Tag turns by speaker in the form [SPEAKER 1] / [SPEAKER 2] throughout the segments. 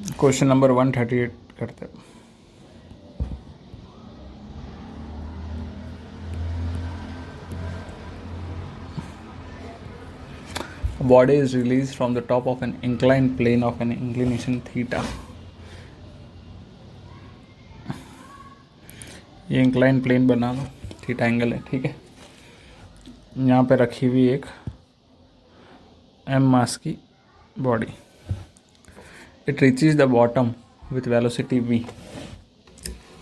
[SPEAKER 1] Question number 138 करते हैं। Body is released from the top of an inclined plane of an inclination theta. ये incline plane बना लो, theta angle है, ठीक है। यहाँ पे रखी हुई एक m मास की body, it reaches the bottom with velocity v,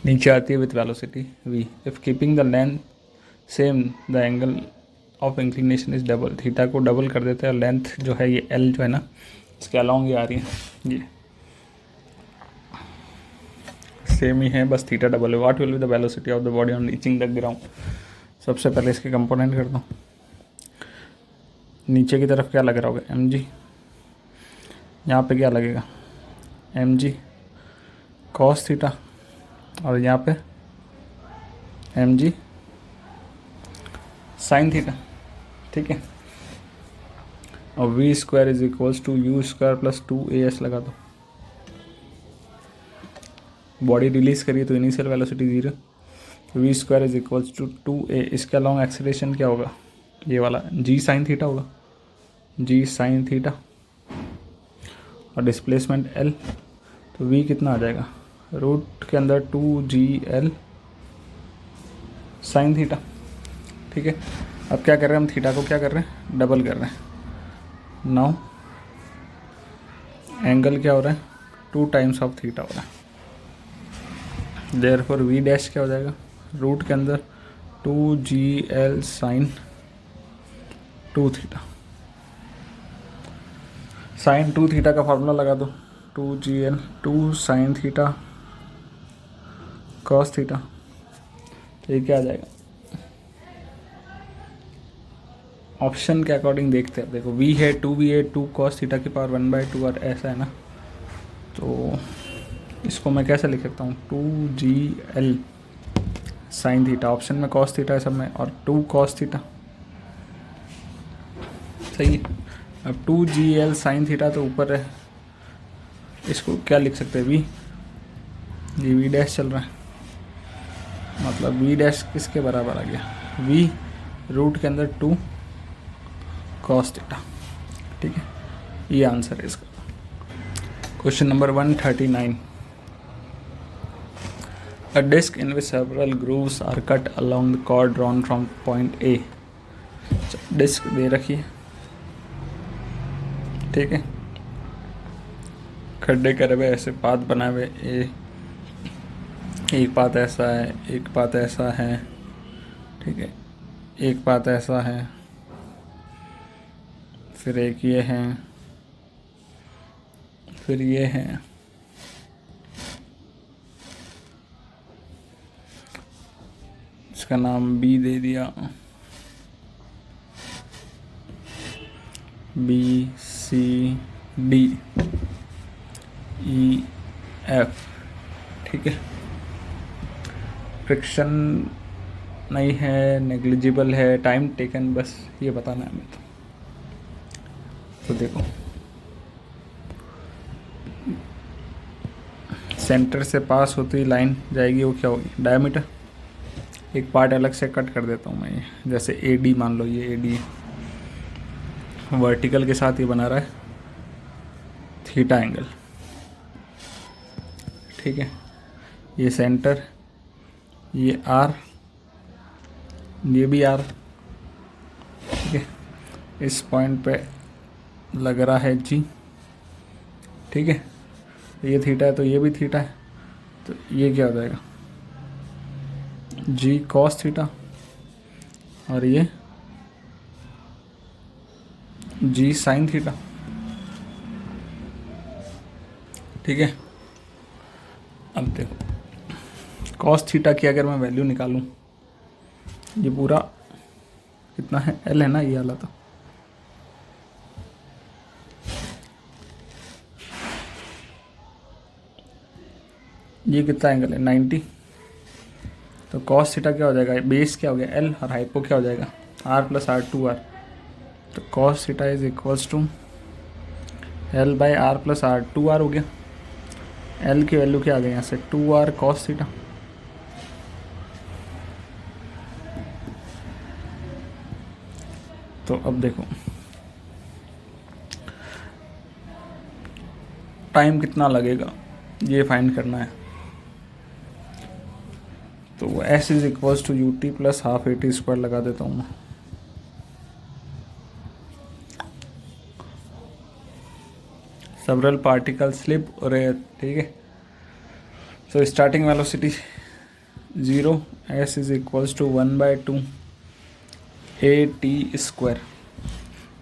[SPEAKER 1] नीचे आती है with velocity v। If keeping the length same the angle of inclination is double, theta को डबल कर देते हैं, लेंथ जो है ये l जो है ना इसके अलॉन्ग ये आ रही है, ये सेम ही है, बस थीटा डबल है। What will be the velocity of the body on reaching the ground. सबसे पहले इसके कंपोनेंट कर दो। नीचे की तरफ क्या लग रहा होगा, एम जी। यहाँ पे क्या लगेगा, एम जी कॉस थीटा, और यहाँ पे एम जी साइन थीटा, ठीक है। और V square is equals to U square plus 2as लगा दो। बॉडी रिलीज करिए तो initial velocity 0, V square is equals to 2a, इसके अलॉन्ग एक्सेलरेशन क्या होगा, ये वाला जी साइन थीटा होगा, जी साइन थीटा, और डिस्प्लेसमेंट l, तो v कितना आ जाएगा, रूट के अंदर 2gl साइन थीटा, ठीक है। अब क्या कर रहे हैं हम, थीटा को क्या कर रहे हैं, डबल कर रहे हैं। नाउ एंगल क्या हो रहा है, 2 टाइम्स ऑफ थीटा हो रहा है। देयरफॉर v डैश क्या हो जाएगा, रूट के अंदर 2gl sine 2 theta, sine 2 theta का फार्मूला लगा दो, 2gl 2 sine theta cos theta, ये क्या आ जाएगा। ऑप्शन के अकॉर्डिंग देखते हैं, देखो v है 2v है 2 कॉस थीटा की पावर 1/2 और ऐसा है ना, तो इसको मैं कैसे लिख सकता हूँ, 2gl साइन थीटा, ऑप्शन में कॉस थीटा है सब में, और 2 कॉस थीटा, सही है। अब 2gl साइन थीटा तो ऊपर है, इसको क्या लिख सकते हैं, v, ये v डैश चल रहा है, मतलब v डैश किसके बराबर आ गया, v रूट के अंदर 2 कॉस थीटा, ठीक है। ये आंसर है इसका। Question number 139, A disc in which several grooves are cut along the chord drawn from point A। Disc दे रखी है, ठीक है, खड्डे करे हुए ऐसे पाथ बनाए हुए, एक पाथ ऐसा है, एक पाथ ऐसा है, ठीक है, एक पाथ ऐसा है, फिर एक ये है, फिर ये है, इसका नाम बी दे दिया, B C D E F, ठीक है। फ्रिक्शन नहीं है, नेग्लिजिबल है, टाइम टेकन, बस ये बताना है हमें। तो देखो सेंटर से पास होती लाइन जाएगी, वो क्या होगी, डायमीटर। एक पार्ट अलग से कट कर देता हूँ मैं, ये जैसे ए डी मान लो, ये ए डी वर्टिकल के साथ ये बना रहा है थीटा एंगल, ठीक है। ये सेंटर, ये आर, ये भी आर, ठीक है। इस पॉइंट पे लग रहा है जी, ठीक है। ये थीटा है तो ये भी थीटा है, तो ये क्या हो जाएगा, जी कॉस थीटा, और ये जी साइन थीटा, ठीक है। अब देखो कॉस थीटा की अगर मैं वैल्यू निकालूं, ये पूरा कितना है, एल है ना ये वाला, तो ये कितना एंगल है 90, तो कॉस थीटा क्या हो जाएगा, बेस क्या हो गया एल, और हाइपो क्या हो जाएगा आर प्लस आर 2r, तो cos theta is equals to L by R plus R 2r हो गया। एल की वैल्यू क्या आ गई यहाँ से 2r cos थीटा। तो अब देखो टाइम कितना लगेगा ये फाइंड करना है। तो s is equals to U T plus half A T square लगा देता हूँ मैं। सेवरल पार्टिकल स्लिप और ठीक है। So starting velocity 0, s is equals to 1/2 A T square.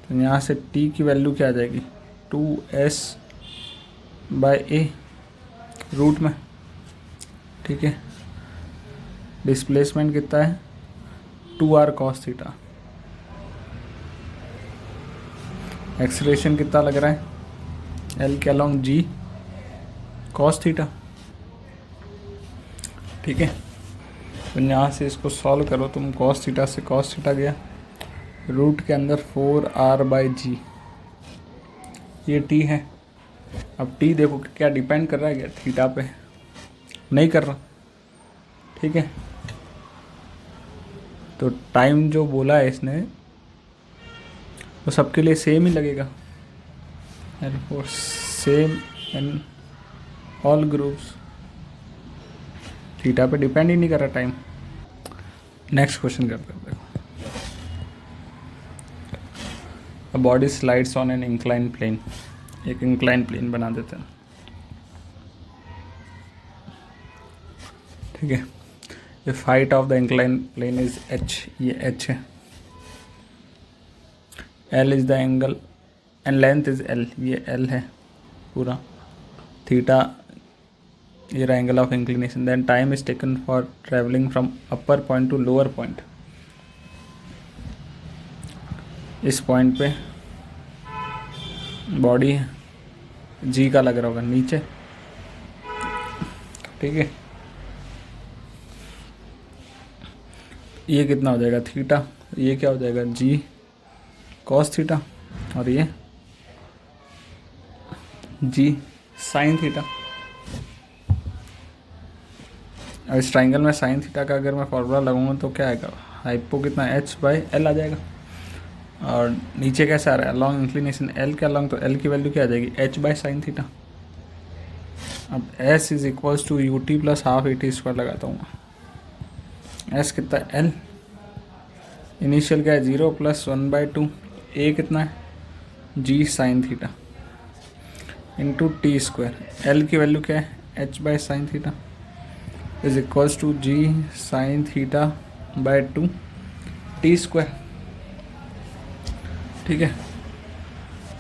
[SPEAKER 1] तो यहाँ से t की वैल्यू क्या आ जाएगी 2s/a रूट में, ठीक है। डिस्प्लेसमेंट कितना है 2r cos थीटा। एक्सीलरेशन कितना लग रहा है l के अलॉन्ग g cos थीटा, ठीक है। तो यहाँ से इसको सॉल्व करो तुम, cos थीटा से cos थीटा गया, रूट के अंदर 4r/g, ये t है। अब t देखो क्या डिपेंड कर रहा है क्या थीटा पे, नहीं कर रहा, ठीक है। तो टाइम जो बोला है इसने वो सबके लिए सेम ही लगेगा, same in all groups, theta पे डिपेंड ही नहीं कर रहा टाइम। नेक्स्ट क्वेश्चन करते हैं। देखो a body slides on an incline plane, एक इंक्लाइन प्लेन बना देते हैं, ठीक है। If height of the incline plane is h, ये h है, l is the angle and length is l, ये l है पूरा, थीटा ये रहा angle of inclination. Then time is taken for travelling from upper point two lower point. इस point पे body g का लग रहा होगा नीचे, ठीक है। ये कितना हो जाएगा थीटा, ये क्या हो जाएगा g cos थीटा, और ये g sin थीटा। अब इस ट्राइंगल में sin थीटा का अगर मैं फॉर्मूला लगाऊंगा तो क्या आएगा, हाइपो कितना h/l आ जाएगा, और नीचे कैसा आ रहा है अलॉन्ग इंक्लिनेशन l के अलॉन्ग, तो l की वैल्यू क्या आ जाएगी h/sin थीटा। अब s is equals to U T plus half A T square लगाता हूँ। s कितना है l, इनिशियल क्या है 0 प्लस 1/2, a कितना है g sin theta into T square, l की वैल्यू क्या है h/sin theta is equals to g sin थीटा/2 टी स्क्वायर, ठीक है।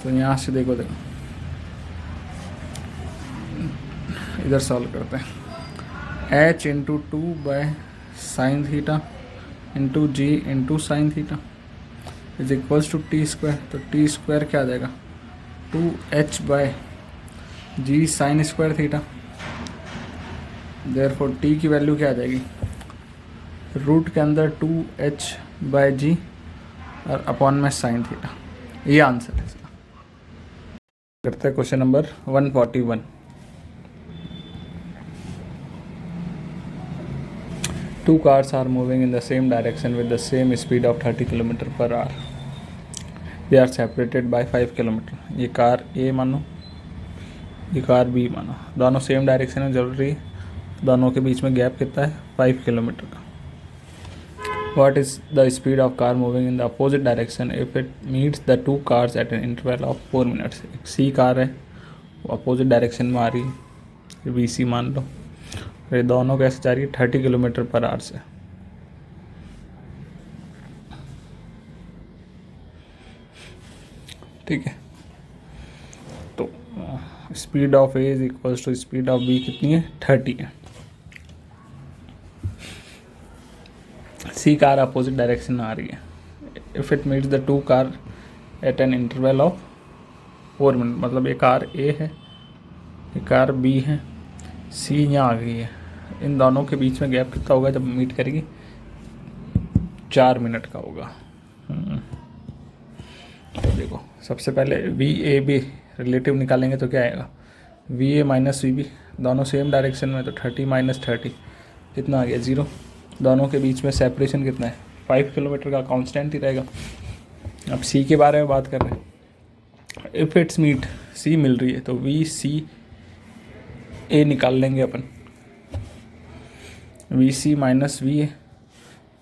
[SPEAKER 1] तो यहाँ से देखो इधर सॉल्व करते हैं, h into 2/sin theta into G into sine theta is equals to T square. तो टी स्क्वायर क्या आ जाएगा 2h/g sine square theta. Therefore T की वैल्यू क्या आ जाएगी, रूट के अंदर 2h/g और अपॉन में साइन थीटा। ये आंसर है इसका। करते हैं question number 141। Two cars are moving in the same direction with the same speed of 30 km/h. They are separated by 5 km. ये कार A मानो, ये कार B मानो, दोनों सेम डायरेक्शन में चल रही है, दोनों के बीच में गैप कितना है 5 किलोमीटर का। What is the speed of car moving in the opposite direction if it meets the two cars at an interval of 4 minutes? एक C कार है वो अपोजिट डायरेक्शन में आ रही है, BC मान लो, ये दोनों कैसे जा रही है 30 km/h से। ठीक है, तो speed of A is equals to speed of B कितनी है 30 है। सी कार अपोजिट डायरेक्शन में आ रही है, if it meets the two car eight an interval of 4 minute, मतलब ये कार ए है, ये कार बी है, सी यहाँ आ गई है, इन दोनों के बीच में गैप कितना होगा जब मीट करेगी 4 मिनट का होगा। तो देखो सबसे पहले वी ए बी रिलेटिव निकालेंगे तो क्या आएगा V A minus V B, दोनों सेम डायरेक्शन में, तो 30 माइनस 30 कितना आ गया 0। दोनों के बीच में सेपरेशन कितना है 5 किलोमीटर का, कांस्टेंट ही रहेगा। अब सी के बारे में बात कर रहे हैं। इफ़ इट्स मीट सी मिल रही है तो वी सी ए निकाल लेंगे अपन। V C minus V A,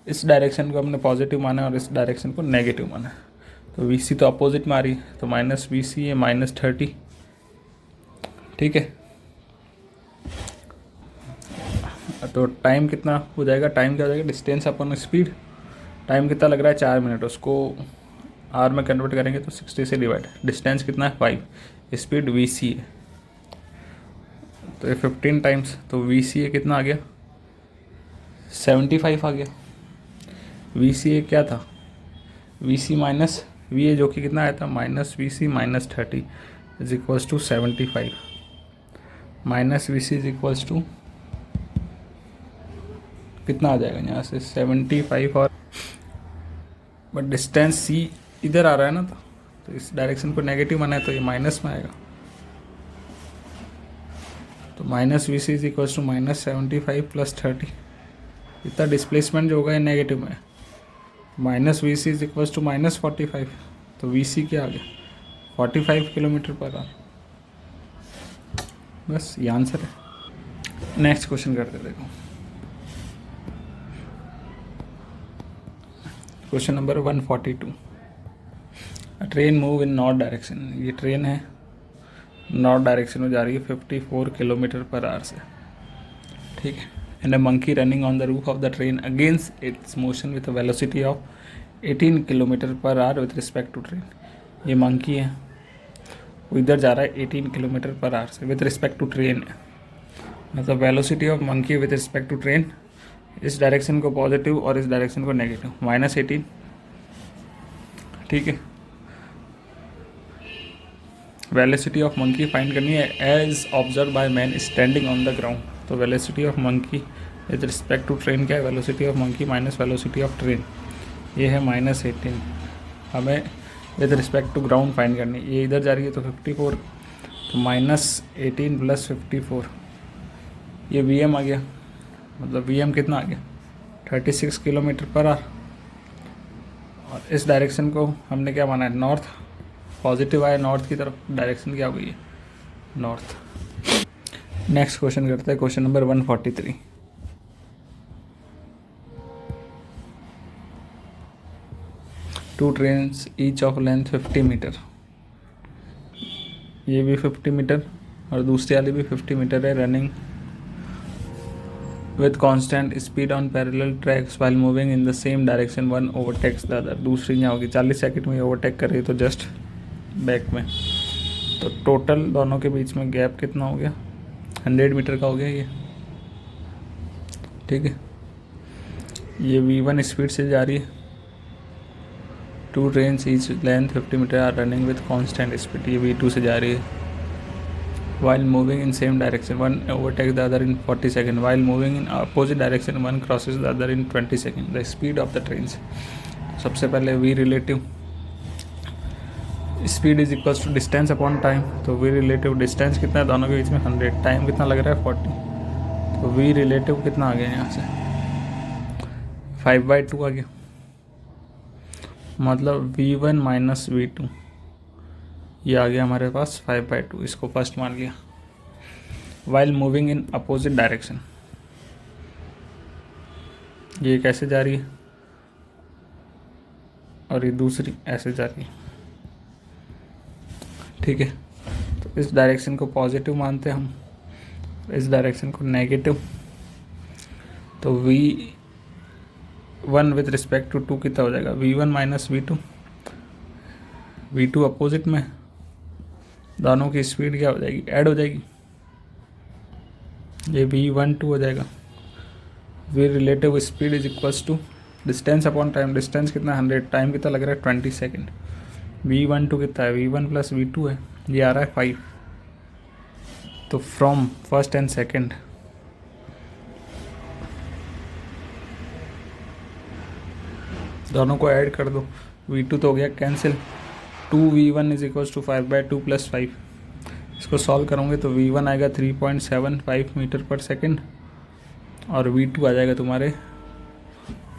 [SPEAKER 1] इस डायरेक्शन को हमने पॉजिटिव माना है और इस डायरेक्शन को नेगेटिव माना है, तो वी सी तो अपोजिट में आ रही है, तो minus V C A minus 30। ठीक है, तो टाइम कितना हो जाएगा, टाइम क्या हो जाएगा, डिस्टेंस अपन स्पीड। टाइम कितना लग रहा है 4 मिनट, उसको आर में कन्वर्ट करेंगे तो 60 से डिवाइड, डिस्टेंस कितना है 5, स्पीड वी सी है, तो ये 15 टाइम्स, तो वी सी ए कितना आ गया 75 आ गया। वी सी ए क्या था, V C minus V A, जो कि कितना आया था minus V C minus 30 is equals to 75, minus V C is equals to कितना आ जाएगा यहाँ से 75, और बट डिस्टेंस सी इधर आ रहा है ना, तो इस डायरेक्शन को नेगेटिव माना है तो ये माइनस में आएगा, तो minus V C is equals to minus 75 plus 30, इतना डिस्प्लेसमेंट जो होगा ये नेगेटिव में, minus V C is equals to minus 45, तो वी सी क्या आ गया 45 किलोमीटर पर आवर। बस ये आंसर है। नेक्स्ट क्वेश्चन करते देखो, question number 142। Train move in north direction, ये ट्रेन है नॉर्थ डायरेक्शन में जा रही है 54 किलोमीटर पर आवर से, ठीक है। And a monkey running on the roof of the train against its motion with a velocity of 18 kilometre per hour with respect to train. ये मंकी है, वो इधर जा रहा है 18 किलोमीटर पर आवर से विथ रिस्पेक्ट टू ट्रेन, मतलब velocity of monkey with respect to train, इस डायरेक्शन को पॉजिटिव और इस डायरेक्शन को नेगेटिव, -18, ठीक है। वेलोसिटी ऑफ मंकी फाइंड करनी है as observe by man standing on the ground, तो velocity of monkey with respect to train क्या है, velocity of monkey minus velocity of train, ये है -18। हमें with respect to ground find करनी है, ये इधर जा रही है तो 54, तो -18 प्लस 54, ये वी एम आ गया, मतलब वी एम कितना आ गया 36 किलोमीटर पर आवर, और इस डायरेक्शन को हमने क्या माना है नॉर्थ, पॉजिटिव आया नॉर्थ की तरफ, डायरेक्शन क्या हो गई है नॉर्थ। नेक्स्ट क्वेश्चन करते हैं, question number 143। Two trains each of length 50 metre, ये भी 50 मीटर और दूसरी वाली भी 50 मीटर है, running with constant speed on parallel tracks while moving in the same direction, one overtakes the other. दूसरी यहाँ होगी 40 सेकंड में ओवरटेक कर रही है तो जस्ट बैक में, तो टोटल दोनों के बीच में गैप कितना हो गया 100 मीटर का हो गया ये, ठीक है। ये V1 स्पीड से जा रही है, two trains each length 50 metre are running with constant speed, ये V2 से जा रही है। While moving in same direction, one overtakes the other in 40 seconds. While moving in opposite direction, one crosses the other in 20 seconds. The speed of the trains. सबसे पहले V relative speed is equals to distance upon time, तो V relative distance कितना है दोनों के बीच में 100, time कितना लग रहा है 40, तो V रिलेटिव कितना आ गया यहाँ से 5/2 आ गया, मतलब V1 माइनस V2, ये आ गया हमारे पास 5/2, इसको फर्स्ट मान लिया। While moving in opposite direction, ये कैसे जा रही है और ये दूसरी ऐसे जा रही है, ठीक है। तो इस डायरेक्शन को पॉजिटिव मानते हैं हम, इस डायरेक्शन को नेगेटिव, तो V1 विथ रिस्पेक्ट टू 2 कितना हो जाएगा V1 minus V2, V2 opposite में, दोनों की स्पीड क्या हो जाएगी ऐड हो जाएगी, ये V12 हो जाएगा। V relative speed is equals to distance upon time, distance कितना 100, टाइम कितना लग रहा है 20 सेकेंड, V12 कितना है V1 प्लस V2 है, ये आ रहा है 5, तो फ्रॉम फर्स्ट एंड सेकेंड दोनों को ऐड कर दो, V2 तो हो गया cancel, 2V1 is equals to 5/2 plus 5, इसको सॉल्व करोगे तो V1 आएगा 3.75 मीटर पर सेकेंड और V2 आ जाएगा तुम्हारे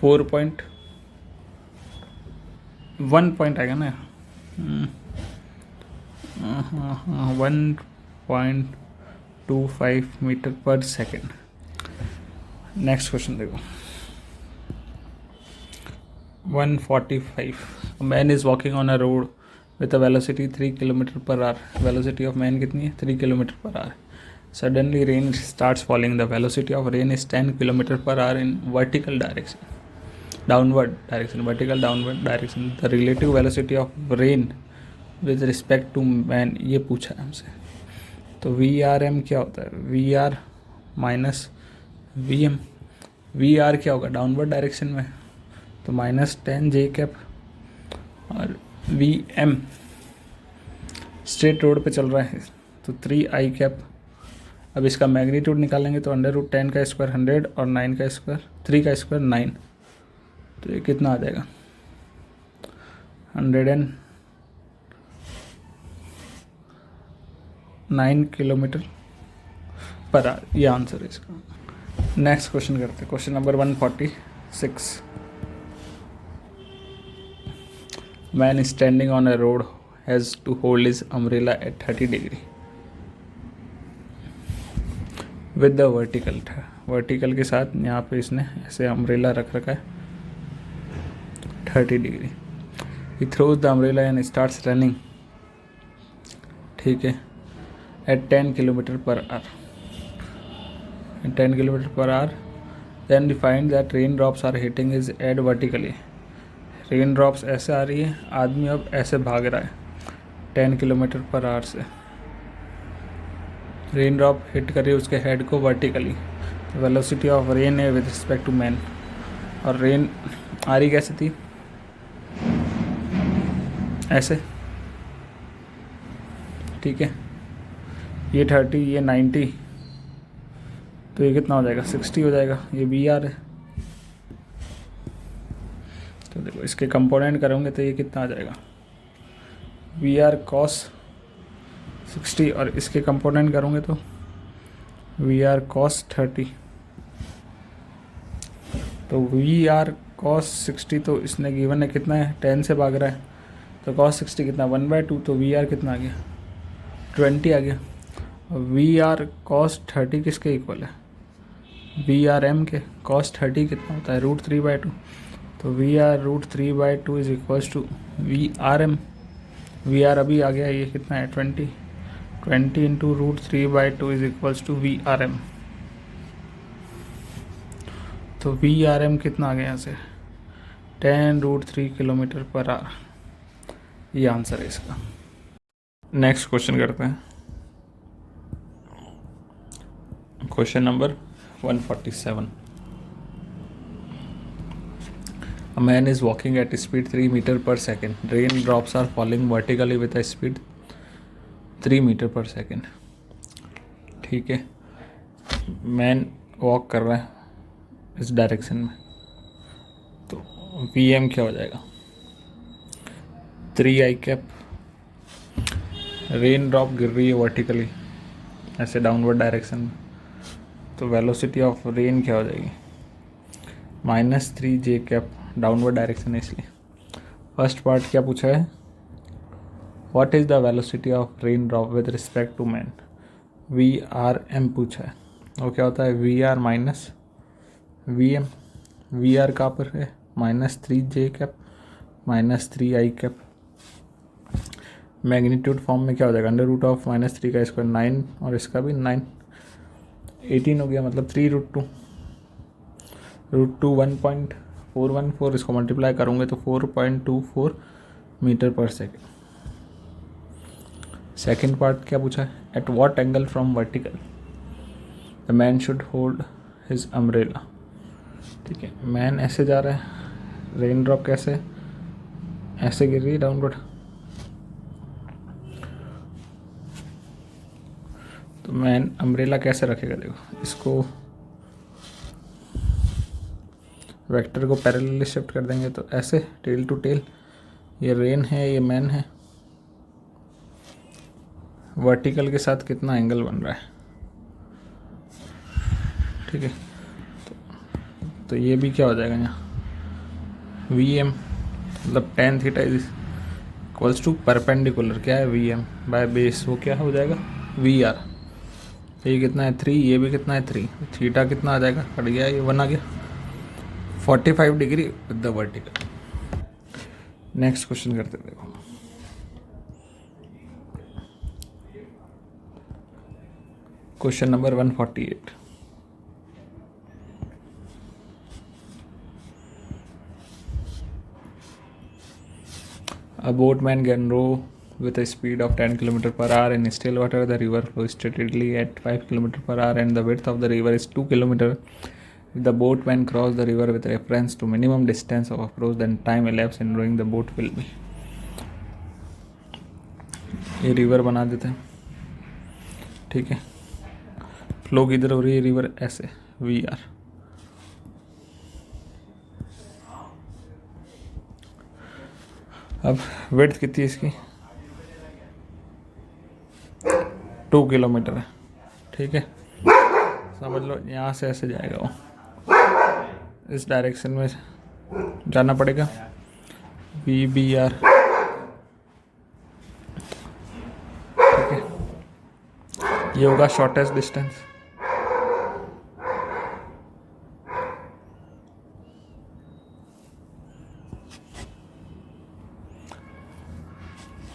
[SPEAKER 1] 4.1 पॉइंट आएगा ना, 1.25 metre per second. Next question देखो 145। Man is walking on a road with a velocity 3 kilometre per hour. Velocity of man कितनी है? 3 kilometre per hour. Suddenly rain starts falling. The velocity of rain is 10 kilometre per hour in vertical direction, downward direction, vertical downward direction. The relative velocity of rain with respect to man, ये पूछा है हमसे। तो V R M क्या होता है? V R minus V M. V R क्या होगा डाउनवर्ड डायरेक्शन में? तो -10 जे कैप, और वी एम स्ट्रेट रोड पे चल रहा है तो 3 आई कैप। अब इसका मैग्नीट्यूड निकालेंगे तो √10 का स्क्वायर 100 और 9 का स्क्वायर 3 का स्क्वायर 9, तो ये कितना आ जाएगा? 109 किलोमीटर पर आवर। ये आंसर है इसका। नेक्स्ट क्वेश्चन करते हैं, question number 146। Man standing on a road has to hold his umbrella at 30 degree with the vertical के साथ यहाँ पे इसने ऐसे अम्ब्रेला रख रखा है 30 degree. He throws the umbrella and starts running, ठीक है, at 10 kilometre per hour. 10 kilometre per hour. Then find that rain drops are hitting his head vertically. Rain drops ऐसे आ रही है, आदमी अब ऐसे भाग रहा है 10 किलोमीटर पर आवर से। रेन ड्रॉप हिट कर रही है उसके हेड को वर्टिकली। वेलोसिटी ऑफ रेन है विद रिस्पेक्ट टू मैन। और रेन आ रही कैसे थी? ऐसे, ठीक है। ये 30, ये 90, तो ये कितना हो जाएगा? 60 हो जाएगा। ये वी आर है। तो देखो इसके कंपोनेंट करोगे तो ये कितना आ जाएगा? वी आर कॉस 60, और इसके कंपोनेंट करोगे तो वी आर कॉस 30। तो वी आर कॉस 60, तो इसने गिवन है कितना है? 10 से भाग रहा है, तो कॉस 60 कितना? 1/2। तो वी आर कितना आ गया? 20 आ गया। और वी आर कॉस 30 किसके इक्वल है? वी आर एम के। कॉस 30 कितना होता है? √3/2। तो V R √3/2 is equals to V R M. V R अभी आ गया, ये कितना है? 20 into √3/2 is equals to V R M. तो वी आर एम कितना आ गया यहाँ से? 10√3 किलोमीटर पर आवर। ये आंसर है इसका। नेक्स्ट क्वेश्चन करते हैं, question number 147। A man is walking at speed 3 meter per second. Raindrops are falling vertically with a speed 3 meter per second. ठीक है, मैन वॉक कर रहा है इस डायरेक्शन में, तो VM क्या हो जाएगा? 3 आई कैप। रेन ड्रॉप गिर रही है वर्टिकली ऐसे डाउनवर्ड डायरेक्शन में, तो वेलोसिटी ऑफ रेन क्या हो जाएगी? -3 जे कैप। डाउनवर्ड डायरेक्शन है इसलिए। फर्स्ट पार्ट क्या पूछा है? What is the velocity of rain drop with respect to man? VRM पूछा है। वो क्या होता है? VR minus VM। VR कहाँ पर है? -3 जे कैप -3 आई कैप। मैग्नीट्यूड फॉर्म में क्या हो जाएगा? √(-3) का स्क्वायर 9, और इसका भी 9, 18 हो गया, मतलब 3√2। √2 1.414, इसको मल्टीप्लाई करूँगे तो 4.24 metre per second. Second part क्या पूछा है? At what angle from vertical the man should hold his umbrella. ठीक है, मैन ऐसे जा रहा है, रेन ड्रॉप कैसे? ऐसे गिर रही है डाउनवर्ड, तो मैन अम्ब्रेला कैसे रखेगा? देखो इसको वेक्टर को पैरेलली शिफ्ट कर देंगे तो ऐसे टेल टू टेल। ये रेन है, ये मैन है, वर्टिकल के साथ कितना एंगल बन रहा है, ठीक है। तो ये भी क्या हो जाएगा यहाँ वी एम, मतलब tan theta is equals to perpendicular क्या है वी एम बाय बेस, वो क्या हो जाएगा वी आर। ये कितना है 3, ये भी कितना है 3, थीटा कितना आ जाएगा, कट गया, ये 1 आ गया, 45 degree with the vertical. Next question करते देखो। Question number 148। A boatman can row with a speed of 10 km per hour in still water. The river flows steadily at 5 km per hour and the width of the river is 2 km. If the boatman cross the river with reference to minimum distance of approach, then time elapsed in rowing the boat will be. ये river बना देते हैं, ठीक है। Flow किधर हो रही है रिवर, ऐसे वी आर। अब विड्थ कितनी है इसकी 2 किलोमीटर है, ठीक है। समझ लो यहाँ से ऐसे जाएगा वो, इस डायरेक्शन में जाना पड़ेगा वी बी आर, ठीक है। ये होगा शॉर्टेस्ट डिस्टेंस।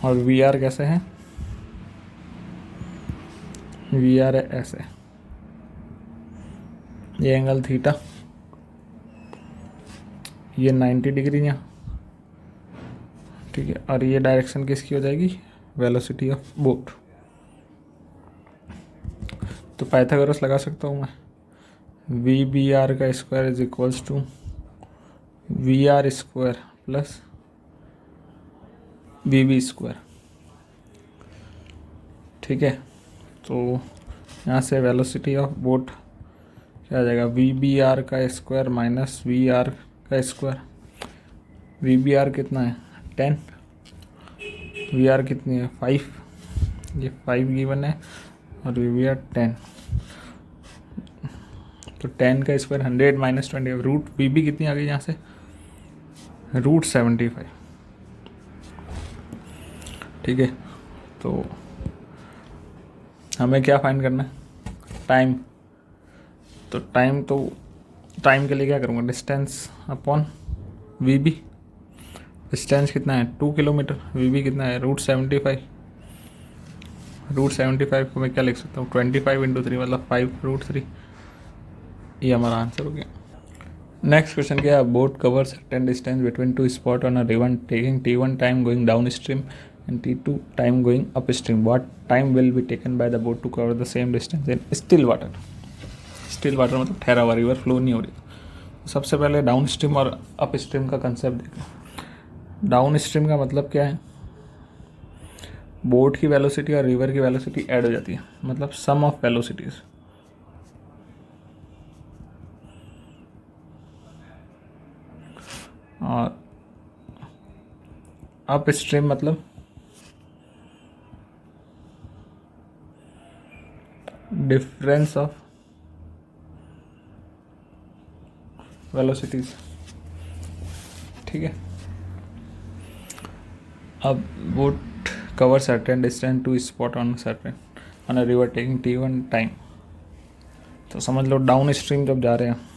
[SPEAKER 1] और वी आर कैसे है, वी आर है ऐसे, ये एंगल थीटा, ये 90 डिग्री यहाँ, ठीक है। और ये डायरेक्शन किसकी हो जाएगी, वेलोसिटी ऑफ बोट। तो पाइथागोरस लगा सकता हूँ मैं, वी बी आर का square is equals to V R square plus V B square, ठीक है। तो यहाँ से वेलोसिटी ऑफ बोट क्या आ जाएगा, वी बी आर का स्क्वायर माइनस वी आर का स्क्वायर। वी बी आर कितना है 10, वी आर कितनी है 5, ये 5 गिवन है, और वी बी आर 10, तो 10 का square 100 minus 20, root V B कितनी आ गई यहाँ से रूट 75, ठीक है। तो हमें क्या फाइंड करना है, टाइम। तो टाइम के लिए क्या करूँगा, distance upon V B. Distance कितना है 2 किलोमीटर, वी बी कितना है रूट 75। रूट 75 को मैं क्या लिख सकता हूँ 25 इंटू 3 मतलब 5√3। ये हमारा आंसर हो गया। नेक्स्ट क्वेश्चन क्या है, boat cover certain distance between two spot on a river taking T1 time going down stream and T2 time going upstream. What time will be taken by the boat to cover the same distance in still water? Still water मतलब ठहरा हुआ, river flow नहीं हो रही। सबसे पहले down stream और up stream का कंसेप्ट देखो। डाउन स्ट्रीम का मतलब क्या है, बोट की वेलोसिटी और रिवर की वेलोसिटी ऐड हो जाती है, मतलब सम ऑफ वेलोसिटीज। और अप स्ट्रीम मतलब डिफरेंस ऑफ वेलोसिटीज, ठीक है। अब boat cover certain distance to spot on certain on a river taking T1 time. तो समझ लो डाउन स्ट्रीम जब जा रहे हैं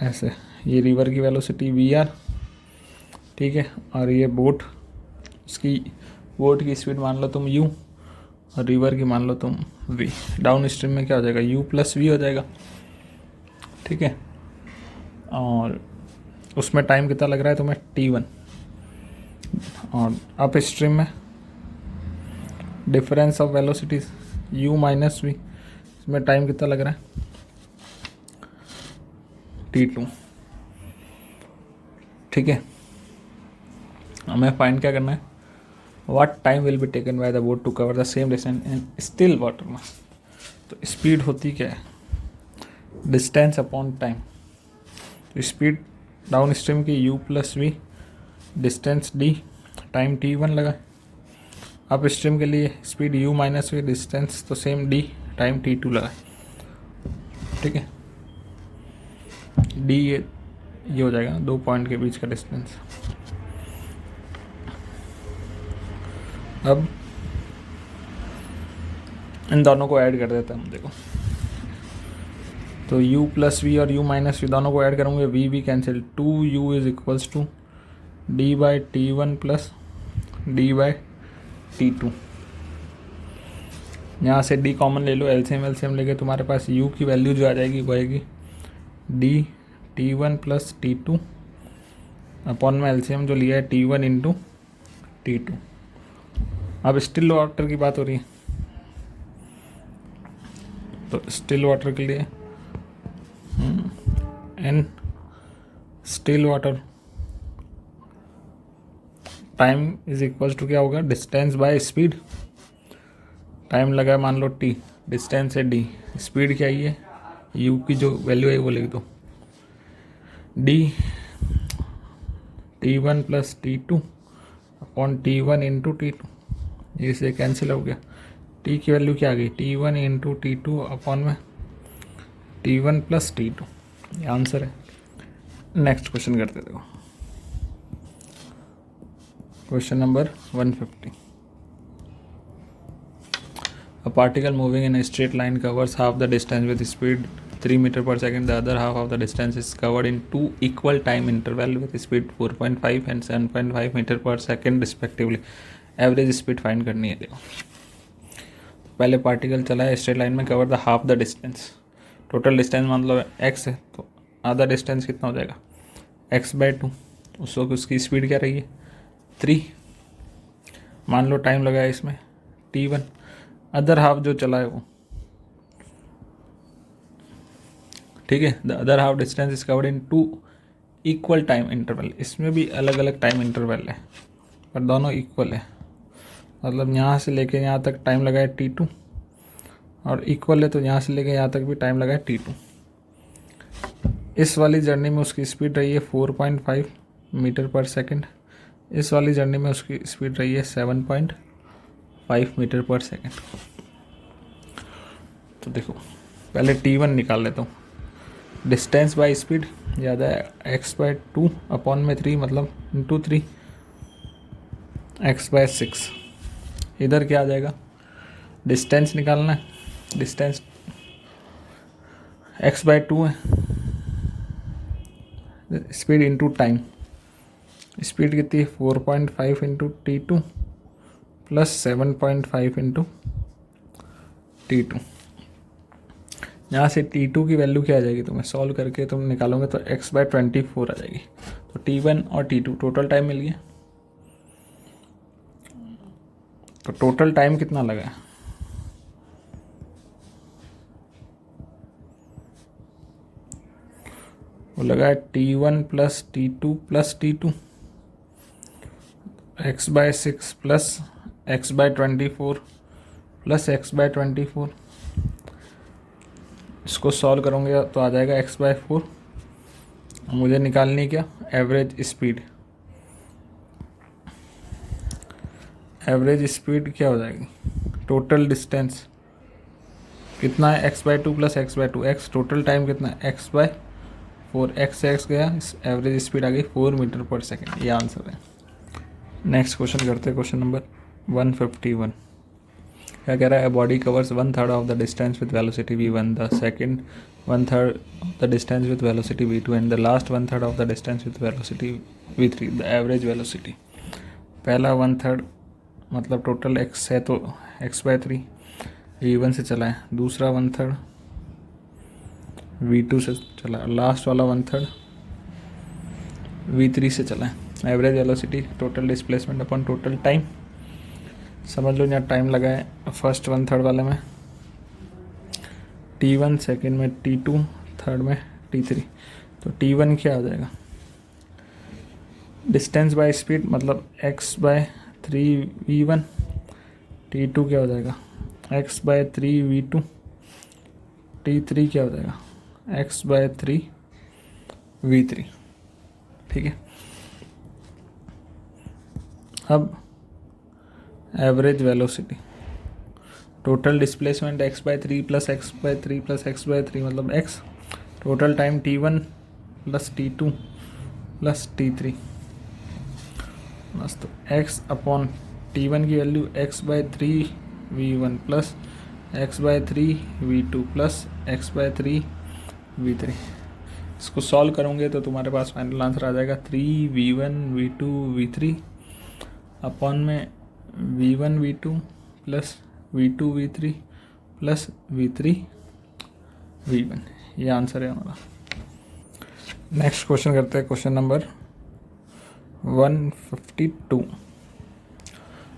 [SPEAKER 1] ऐसे, ये रिवर की वेलोसिटी वी आर, ठीक है। और ये बोट, इसकी बोट की स्पीड मान लो तुम u और रिवर की मान लो तुम v। डाउन स्ट्रीम में क्या हो जाएगा u प्लस v हो जाएगा, ठीक है। और उसमें टाइम कितना लग रहा है तुम्हें T1। और अप स्ट्रीम में difference of velocities u minus v, इसमें टाइम कितना लग रहा है T2, ठीक है। हमें फाइंड क्या करना है, what time will be taken by the boat to cover the same distance in still water में। तो स्पीड होती क्या है, डिस्टेंस अपॉन टाइम। तो स्पीड डाउन स्ट्रीम की u plus V distance d time t1 लगा। अप स्ट्रीम के लिए speed u minus V distance तो सेम d टाइम t2 लगा। ठीक है, d ये हो जाएगा 2 पॉइंट के बीच का डिस्टेंस। अब इन दोनों को ऐड कर देते हैं हम। देखो तो u प्लस वी और u माइनस वी दोनों को ऐड करूँगे, v cancel, 2u is equals to d by T one plus d by t2। यहाँ से d कॉमन ले लो, एलसीएम लेके तुम्हारे पास u की वैल्यू जो आ जाएगी वो आएगी d t1 plus t2 upon में एलसीएम जो लिया है t1 इंटू t2। अब स्टिल वाटर की बात हो रही है, तो स्टिल वाटर के लिए in still water time is equal to क्या होगा, डिस्टेंस बाय स्पीड। टाइम लगा है मान लो t, डिस्टेंस है d, स्पीड क्या है u की जो वैल्यू है वो लिख दो, d t1 plus t2 upon t1 into T2. इसे कैंसिल हो गया, t की वैल्यू क्या आ गई, t1 इंटू टी2 अपॉन में t1 प्लस t2। ये आंसर है। नेक्स्ट क्वेश्चन करते देखो, question number 150। A particle moving in a straight line covers half the distance with speed 3 meter per second. The other half of the distance is covered in 2 equal time interval with speed 4.5 and 7.5 meter per second respectively. Average speed find करनी है। देखो पहले particle चला है straight line में, cover the half the distance. Total distance मान लो x है, तो आधा डिस्टेंस कितना हो जाएगा, x/2। उस वक्त उसकी स्पीड क्या रही है 3। मान लो टाइम लगा है इसमें t1। अदर हाफ जो चला है वो, ठीक है, the other half distance is covered in 2 equal time interval. इसमें भी अलग अलग टाइम इंटरवल है पर दोनों इक्वल है, मतलब यहाँ से लेके यहाँ तक टाइम लगा है t2 और इक्वल है, तो यहाँ से लेके यहाँ तक भी टाइम लगा है t2। इस वाली जर्नी में उसकी स्पीड रही है 4.5 मीटर पर सेकंड, इस वाली जर्नी में उसकी स्पीड रही है 7.5 मीटर पर सेकंड। तो देखो पहले t1 निकाल लेता हूँ, डिस्टेंस बाय स्पीड याद है x/2 अपॉन में 3 मतलब इंटू 3 x/6। इधर क्या आ जाएगा, डिस्टेंस निकालना है, डिस्टेंस x/2 है, स्पीड इंटू टाइम, स्पीड कितनी है 4.5 into t2 plus 7.5 into t2। यहाँ से t2 की वैल्यू क्या आ जाएगी, तुम्हें सॉल्व करके तुम निकालोगे तो x/24 आ जाएगी। तो t1 और t2 टोटल टाइम मिल गया। तो टोटल टाइम कितना लगा है, वो लगा है t1 plus t2 plus t2 x/6 plus x/24 plus x/24। इसको सॉल्व करूँगे तो आ जाएगा x/4। मुझे निकालनी क्या, एवरेज स्पीड। एवरेज स्पीड क्या हो जाएगी, टोटल डिस्टेंस कितना है x/2 plus x/2, x total time कितना है x/4, x गया, एवरेज स्पीड आ गई 4 मीटर पर सेकेंड। ये आंसर है। नेक्स्ट क्वेश्चन करते हैं, क्वेश्चन नंबर 151। क्या कह रहा है, body covers 1/3 of the distance with velocity v1, the second 1/3 the distance with velocity v2 and the last 1/3 of the distance with velocity v3, the average velocity. पहला 1/3 मतलब total x है तो x/3 v1 से चला है, दूसरा 1/3 v2 से चला, लास्ट वाला 1/3 v3 से चला है। Average velocity total displacement upon total time. समझ लो यहाँ टाइम लगा है फर्स्ट 1/3 वाले में t1, सेकेंड में t2, थर्ड में t3। तो t1 क्या हो जाएगा, डिस्टेंस बाय स्पीड मतलब x/3 v1, t2 क्या हो जाएगा x/3 v2, t3 क्या हो जाएगा x/3 v3। ठीक है। अब average velocity, total displacement x/3 plus x/3 plus x/3 मतलब x, total time t1 plus t2 plus t3 बस। तो x अपॉन t1 की value x/3 v1 plus x/3 v2 plus x/3 v3। इसको solve करोगे तो तुम्हारे पास फाइनल आंसर आ जाएगा 3v1 v2 v3 upon में v1 v2 plus v2 v3 plus v3 v1। ये आंसर है हमारा। नेक्स्ट क्वेश्चन करते हैं, question number 152।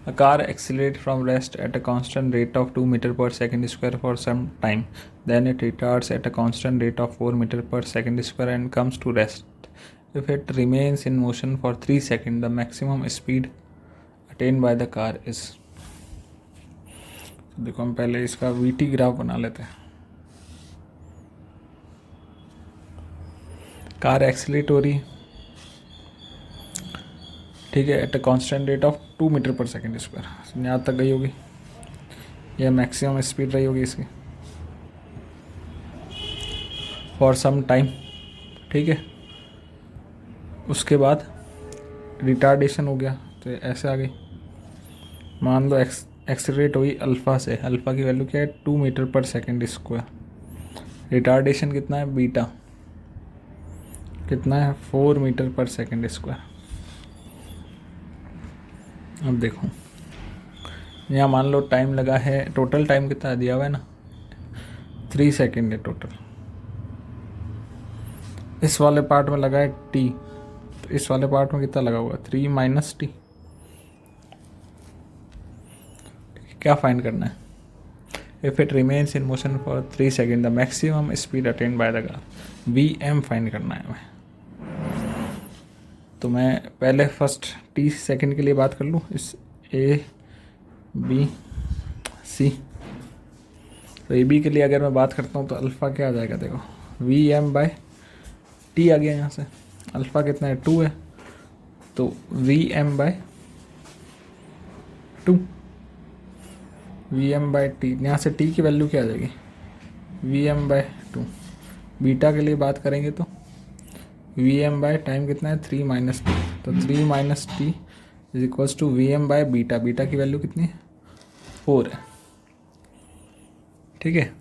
[SPEAKER 1] A car accelerates from rest at a constant rate of 2 meter per second square for some time. Then it retards at a constant rate of 4 meter per second square and comes to rest. If it remains in motion for 3 seconds, the maximum speed attained by the car is। देखो हम पहले इसका VT graph बना लेते हैं। Car accelerate हो रही, ठीक है, at a constant rate of 2 metre per second square, यहाँ तक गई होगी। यह मैक्सिमम स्पीड रही होगी इसकी फॉर सम टाइम, ठीक है। उसके बाद रिटार्डेशन हो गया तो ऐसे आ गई। मान लो एक्सीलरेट हुई अल्फ़ा से, अल्फ़ा की वैल्यू क्या है 2 metre per second square. Retardation कितना है बीटा, कितना है 4 मीटर पर सेकेंड स्क्वायर। अब देखो यहाँ मान लो टाइम लगा है, टोटल टाइम कितना दिया हुआ है ना 3 सेकेंड है टोटल। इस वाले पार्ट में लगा है t, तो इस वाले पार्ट में कितना लगा हुआ 3 माइनस t। क्या फाइंड करना है, if it remains in motion for 3 second the maximum speed attend by the car, vm find करना है हमें। तो मैं पहले फर्स्ट t सेकंड के लिए बात कर लूँ, इस a b c। तो ए बी के लिए अगर मैं बात करता हूँ तो अल्फ़ा क्या आ जाएगा, देखो vm बाय t आ गया यहाँ से। अल्फ़ा कितना है 2 है, तो vm by 2, vm by t। यहाँ से t की वैल्यू क्या आ जाएगी vm बाय 2। बीटा के लिए बात करेंगे तो vm बाय टाइम कितना है 3 माइनस टी, तो 3 minus T is equals to vm by beta. Beta की वैल्यू कितनी है 4 है, ठीक है।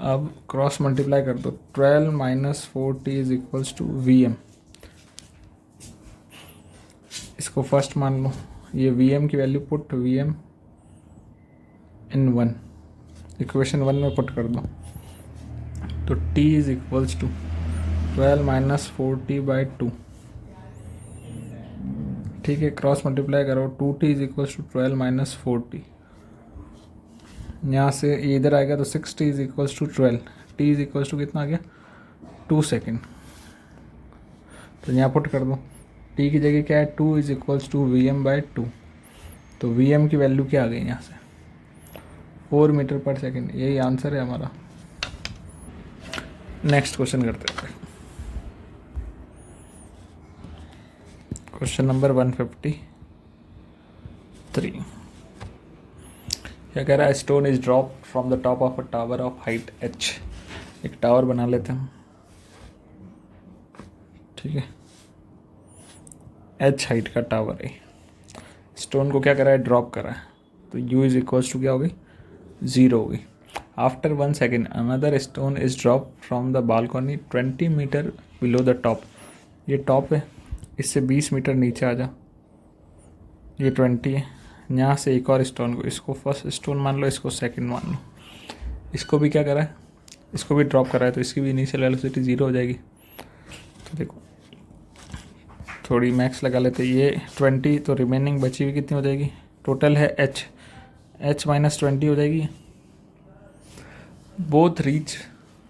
[SPEAKER 1] अब क्रॉस मल्टीप्लाई कर दो, 12 minus 4t is equals to vm। इसको फर्स्ट मान लो, ये vm की value put vm in 1, equation 1 में पुट कर दो, तो t is equals to 12 minus 4t by 2, ठीक है। क्रॉस मल्टीप्लाई करो, 2t is equals to 12 minus 4t। यहाँ से ये इधर आएगा तो 6t is equals to 12, t is equals to कितना आ गया 2 सेकेंड। तो यहाँ पुट कर दो, t की जगह क्या है 2 is equals to vm by 2, तो vm की वैल्यू क्या आ गई यहाँ से 4 मीटर पर सेकेंड। यही आंसर है हमारा। नेक्स्ट क्वेश्चन करते हैं, क्वेश्चन नंबर 153। क्या कह रहा है, stone is drop from the top of a tower of height h। एक टावर बना लेते हैं, ठीक है, h हाइट का टावर है। स्टोन को क्या कर रहा है ड्रॉप कर रहा है, तो u इज इक्वल्स टू क्या होगी 0 होगी। After 1 second another stone is drop from the balcony 20 metre below the top. ये टॉप है, इससे 20 मीटर नीचे आ जा, ये 20 है। यहाँ से एक और स्टोन को, इसको फर्स्ट स्टोन मान लो, इसको सेकंड मान लो, इसको भी क्या करा है, इसको भी ड्रॉप करा है, तो इसकी भी इनिशियल वेलोसिटी 0 हो जाएगी। तो देखो थोड़ी मैक्स लगा लेते, ये 20, तो रिमेनिंग बची हुई कितनी हो जाएगी, टोटल है h माइनस 20 हो जाएगी। बोथ रीच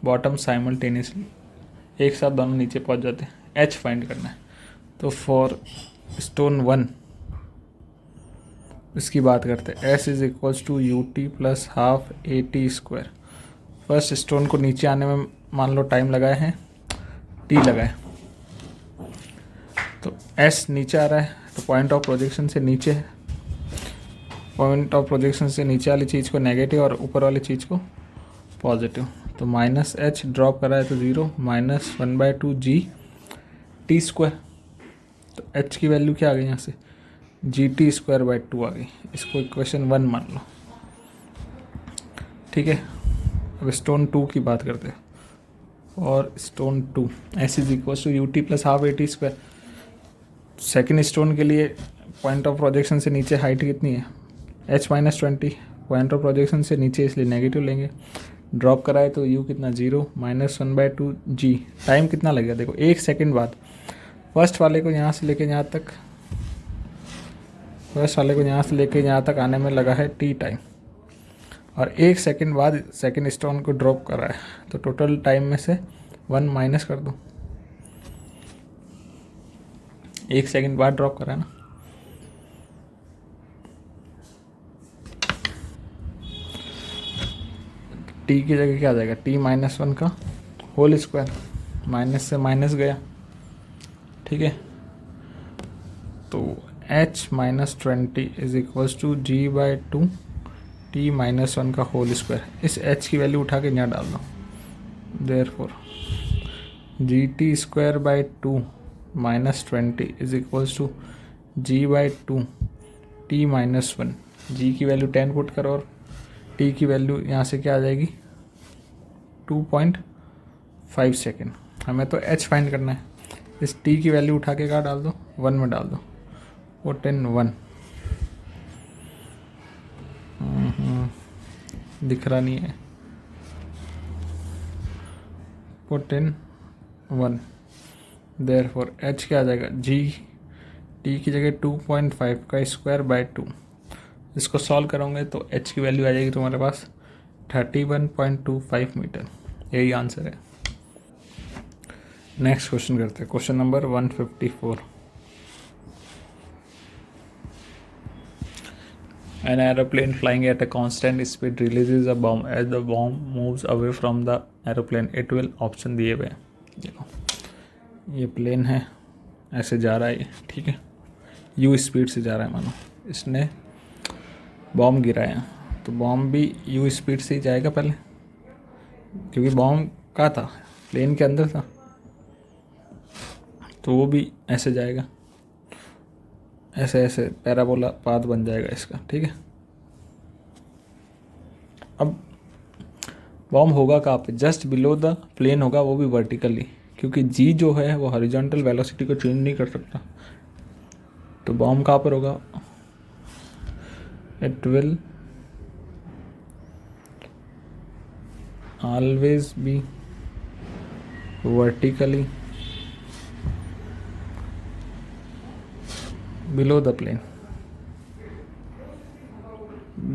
[SPEAKER 1] बॉटम साइमल्टेनियसली, एक साथ दोनों नीचे पहुंच जाते हैं। h फाइंड करना है, तो फॉर स्टोन 1 इसकी बात करते हैं, s is equals to ut plus half at square. First stone को नीचे आने में मान लो टाइम लगाए हैं t लगाए, एस नीचे आ रहा है तो पॉइंट ऑफ प्रोजेक्शन से नीचे है, पॉइंट ऑफ प्रोजेक्शन से नीचे वाली चीज़ को नेगेटिव और ऊपर वाली चीज़ को पॉजिटिव। तो माइनस एच ड्रॉप करा है तो 0, -1/2 जी टी स्क्वायर। तो एच की वैल्यू क्या आ गई यहाँ से, GT²/2 आ गई। इसको इक्वेशन 1 मान लो, ठीक है। अब स्टोन 2 की बात करते हैं, और stone 2 S=UT + ½ AT²। Second stone के लिए पॉइंट ऑफ प्रोजेक्शन से नीचे हाइट कितनी है, H-20, पॉइंट ऑफ प्रोजेक्शन से नीचे इसलिए नेगेटिव लेंगे। ड्रॉप कराए तो U कितना 0, -1/2 जी। टाइम कितना लगेगा देखो, 1 सेकेंड बाद। फर्स्ट वाले को यहाँ से लेके यहाँ तक आने में लगा है T टाइम, और 1 सेकेंड बाद सेकेंड स्टोन को ड्रॉप कर रहा है, तो टोटल टाइम में से 1 माइनस कर दो। 1 सेकेंड बाद ड्रॉप करा है ना, T की जगह क्या आ जाएगा, T-1 का होल स्क्वायर, माइनस से माइनस गया, ठीक है। तो H-20 = G/2 T-1 का होल स्क्वायर। इस H की वैल्यू उठा के यहाँ डाल दो, therefore GT² by 2 -20 = G/2 T-1। G की वैल्यू 10 पुट करो और T की वैल्यू यहाँ से क्या आ जाएगी 2.5 सेकेंड। हमें तो H फाइंड करना है, इस T की वैल्यू उठा के कहाँ डाल दो, 1 में डाल दो, वो 10 दिख रहा नहीं है, वो 10 देयरफॉर H क्या आ जाएगा, G T की जगह 2.5 का स्क्वायर बाय 2। इसको सॉल्व करोगे तो H की वैल्यू आ जाएगी तुम्हारे पास 31.25 मीटर। यही आंसर है। नेक्स्ट क्वेश्चन करते हैं, question number 154। An aeroplane flying at a constant speed releases a bomb. As the bomb moves away from the aeroplane, it will option दिए हुए हैं। देखो ये प्लेन है, ऐसे जा रहा है ये, ठीक है, U स्पीड से जा रहा है, मानो इसने बॉम्ब गिराया, तो बॉम्ब भी U स्पीड से ही जाएगा पहले, क्योंकि बॉम्ब कहाँ था, प्लेन के अंदर था, तो वो भी ऐसे जाएगा, ऐसे ऐसे पैराबोला पाथ बन जाएगा इसका, ठीक है। अब बॉम्ब होगा कहाँ पे, जस्ट बिलो द प्लेन होगा, वो भी वर्टिकली, क्योंकि G जो है वो हॉरिजॉन्टल वेलोसिटी को चेंज नहीं कर सकता। तो बॉम्ब कहाँ पर होगा, it will always be vertically below the plane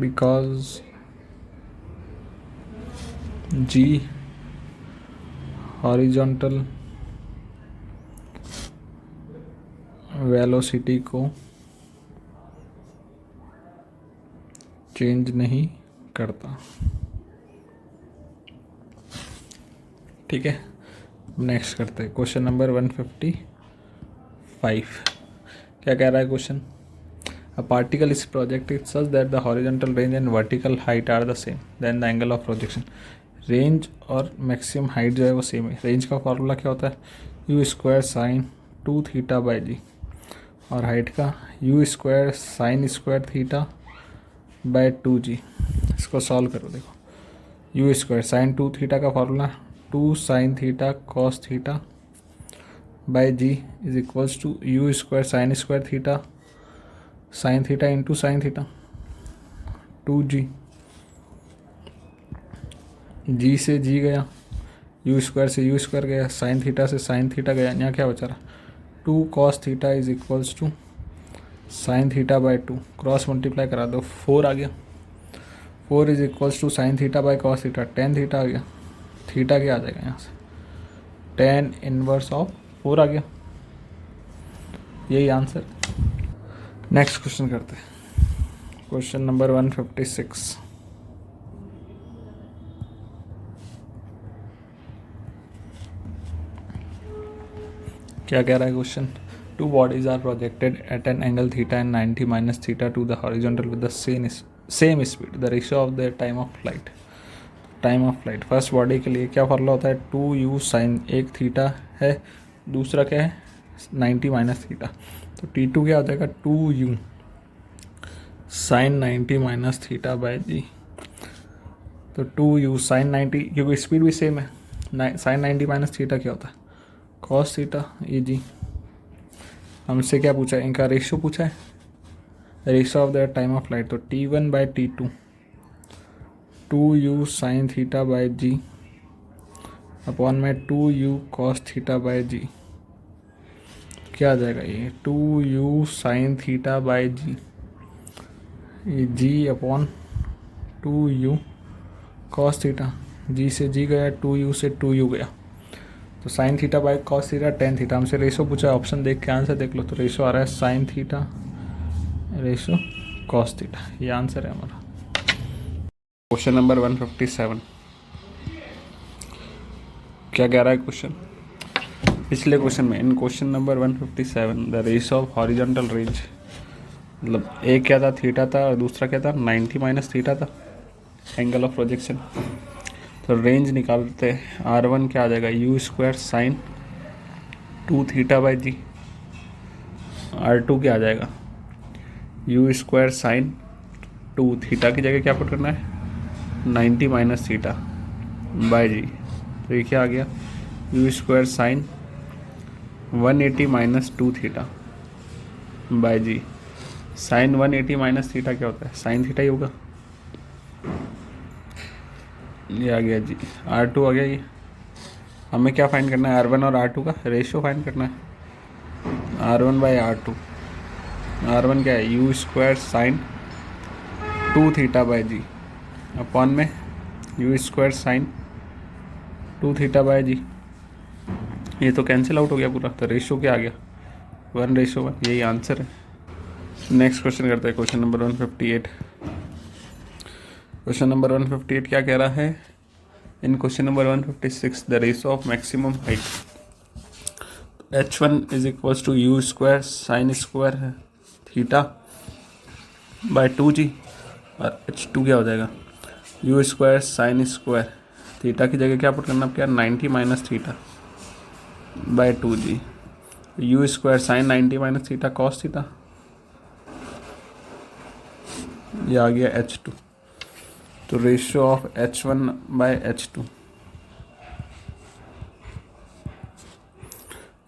[SPEAKER 1] because G horizontal velocity को चेंज नहीं करता, ठीक है। नेक्स्ट करते हैं क्वेश्चन नंबर 155। क्या कह रहा है question, a particle is projected such that the horizontal range and vertical height are the same, then the angle of projection. Range और मैक्सिमम हाइट जो है वो सेम है। रेंज का फॉर्मूला क्या होता है, U² sin 2θ/g, और हाइट का U² sin² θ/2g। इसको सॉल्व करो, देखो U² sin 2θ का formula 2 sin θ cos θ by g is equals to U² sin² θ sin θ into sin θ 2g। G से G गया, U² से U² गया, sin θ से sin θ गया, यहाँ क्या बचा रहा 2 cos θ is equals to sin θ/2, cross multiply करा दो, 4 आ गया, 4 is equals to sin θ by cos θ, tan θ आ गया, थीटा क्या आ जाएगा यहाँ से, tan इनवर्स ऑफ 4 आ गया। यही आंसर। नेक्स्ट क्वेश्चन करते हैं, क्वेश्चन नंबर 156। क्या कह रहा है question, Two bodies are projected at an angle theta and 90 minus theta to the horizontal with the same speed. The ratio of their time of flight. First body के लिए क्या formula होता है, 2u sign, एक theta है, दूसरा क्या है 90 माइनस थीटा, तो T2 क्या हो जाएगा 2u sine 90 minus theta by G. तो 2u साइन 90, क्योंकि स्पीड भी सेम है, साइन 90 माइनस थीटा क्या होता है कॉस थीटा, ये जी। हमसे क्या पूछा है, इनका रेशियो पूछा है, ratio of the time of flight, तो T1 by T2 2u sine theta by G upon में 2u कॉस थीटा बाई जी। क्या आ जाएगा ये 2u sine theta by G, ये जी अपॉन 2u कॉस थीटा, जी से जी गया, 2u से 2u गया, तो sign theta by cos theta tan theta. हमसे रेशो पूछा है, ऑप्शन देख के आंसर देख लो, तो रेशो आ रहा है sine theta ratio cos theta, ये आंसर है हमारा। क्वेश्चन नंबर 157 क्या कह रहा है क्वेश्चन, पिछले क्वेश्चन में, in question number 157 the ratio of horizontal range, मतलब एक क्या था थीटा था और दूसरा क्या था 90 माइनस थीटा था एंगल ऑफ प्रोजेक्शन। तो रेंज निकालते हैं, R1 क्या आ जाएगा u square sine 2 theta by G, R2 क्या आ जाएगा u स्क्वायर साइन 2 थीटा की जगह क्या पुट करना है 90 माइनस थीटा बाई जी, तो ये क्या आ गया u square sine 180 minus 2 theta by G. Sine 180 minus theta क्या होता है, साइन थीटा ही होगा, ये आ गया जी। R2 आ गया, ये हमें क्या फाइंड करना है R1 और R2 का रेशियो फाइंड करना है, R1 बाई R2, R1 क्या है u square sine 2 theta by G upon में u square sine 2 theta by G, ये तो कैंसिल आउट हो गया पूरा, तो रेशियो क्या आ गया 1:1, यही आंसर है। नेक्स्ट क्वेश्चन करते हैं, क्वेश्चन नंबर 158। क्वेश्चन नंबर 158 क्या कह रहा है, in question number 156 the ratio of maximum height h1 is equals to u square sine square theta by 2g, और h2 क्या हो जाएगा u square sine square theta की जगह क्या पुट करना क्या 90 minus theta by 2g, u square sine 90 minus theta cos theta, ये आ गया h2। तो ratio of h1 by h2,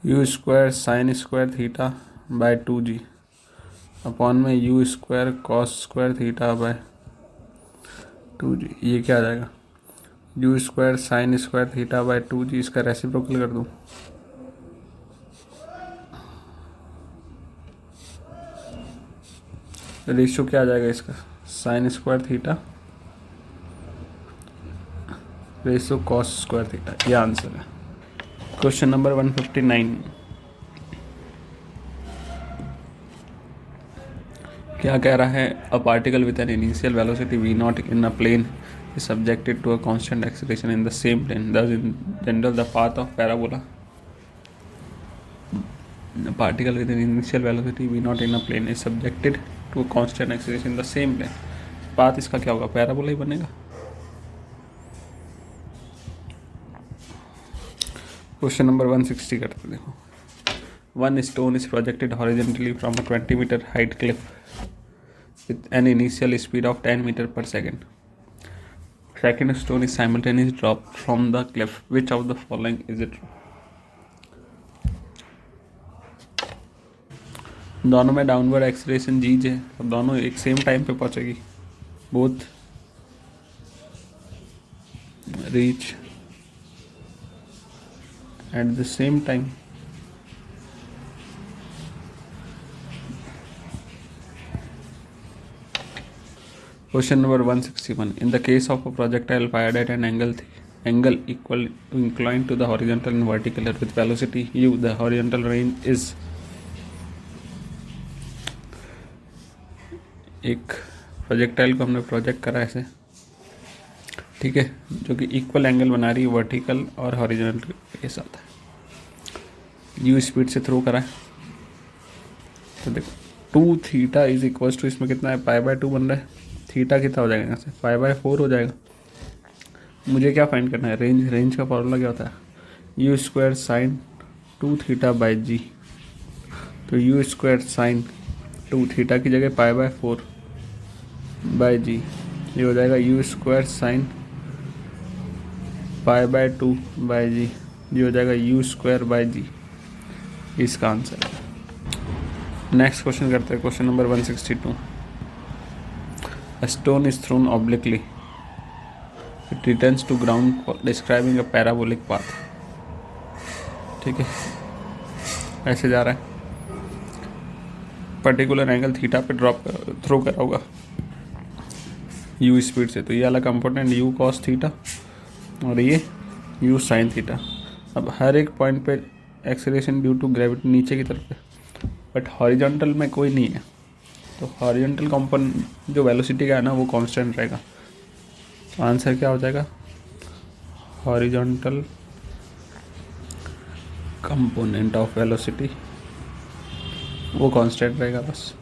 [SPEAKER 1] u square sine square theta by 2g upon में u square cos square theta by 2g, ये क्या आ जाएगा u square sine square theta by 2g, इसका रेसिप्रोकल कर दूँ, रेशियो क्या आ जाएगा इसका sine square theta ratio cos square theta, ये आंसर है। क्वेश्चन नंबर 159 क्या कह रहा है, a particle with an initial velocity v0 in a plane is subjected to a constant acceleration in the same plane, thus in general the path of parabola, a particle with an initial velocity v0 in a plane is subjected to a constant acceleration in the same plane, path इसका क्या होगा parabola ही बनेगा। Question number 160 करते हैं, देखो, one stone is projected horizontally from a 20 metre height cliff with an initial speed of 10 meter per second. Second stone is simultaneously dropped from the cliff. Which of the following is it? दोनों में downward acceleration जी है, और दोनों एक same time पे पहुंचेगी, both reach at the same time. Question number 161. In the case of a projectile fired at an angle equal inclined to the horizontal and vertical with velocity u, the horizontal range is, एक projectile को हमने project करा ऐसे, ठीक है, जो कि equal angle बना रही है वर्टिकल और हॉरिजॉन्टल के साथ, यू स्पीड से थ्रो करा है, तो देखो 2 थीटा इज इक्वल टू, इसमें कितना है π/2 बन रहा है, थीटा कितना हो जाएगा यहाँ से π/4 हो जाएगा। मुझे क्या फाइंड करना है, रेंज का फॉर्मूला क्या होता है, u² sin 2 theta by G. तो u² sin 2 थीटा की जगह π/4 बाई जी, ये हो जाएगा u² sin π/2 बाई जी, ये हो जाएगा u² बाई जी, इसका आंसर है। नेक्स्ट क्वेश्चन करते हैं, question number 162। A stone is thrown obliquely. It returns to ground for describing a parabolic path. ठीक है, ऐसे जा रहा है, पर्टिकुलर एंगल थीटा पे थ्रो करा होगा u स्पीड से, तो ये वाला कंपोनेंट u cos थीटा और ये u sin थीटा। अब हर एक पॉइंट पे एक्सेलरेशन ड्यू टू ग्रेविटी नीचे की तरफ है, बट हॉरिजॉन्टल में कोई नहीं है, तो हॉरिजॉन्टल कंपोनेंट जो वेलोसिटी का है ना वो कांस्टेंट रहेगा। तो आंसर क्या हो जाएगा, हॉरिजॉन्टल कंपोनेंट ऑफ वेलोसिटी वो कांस्टेंट रहेगा बस।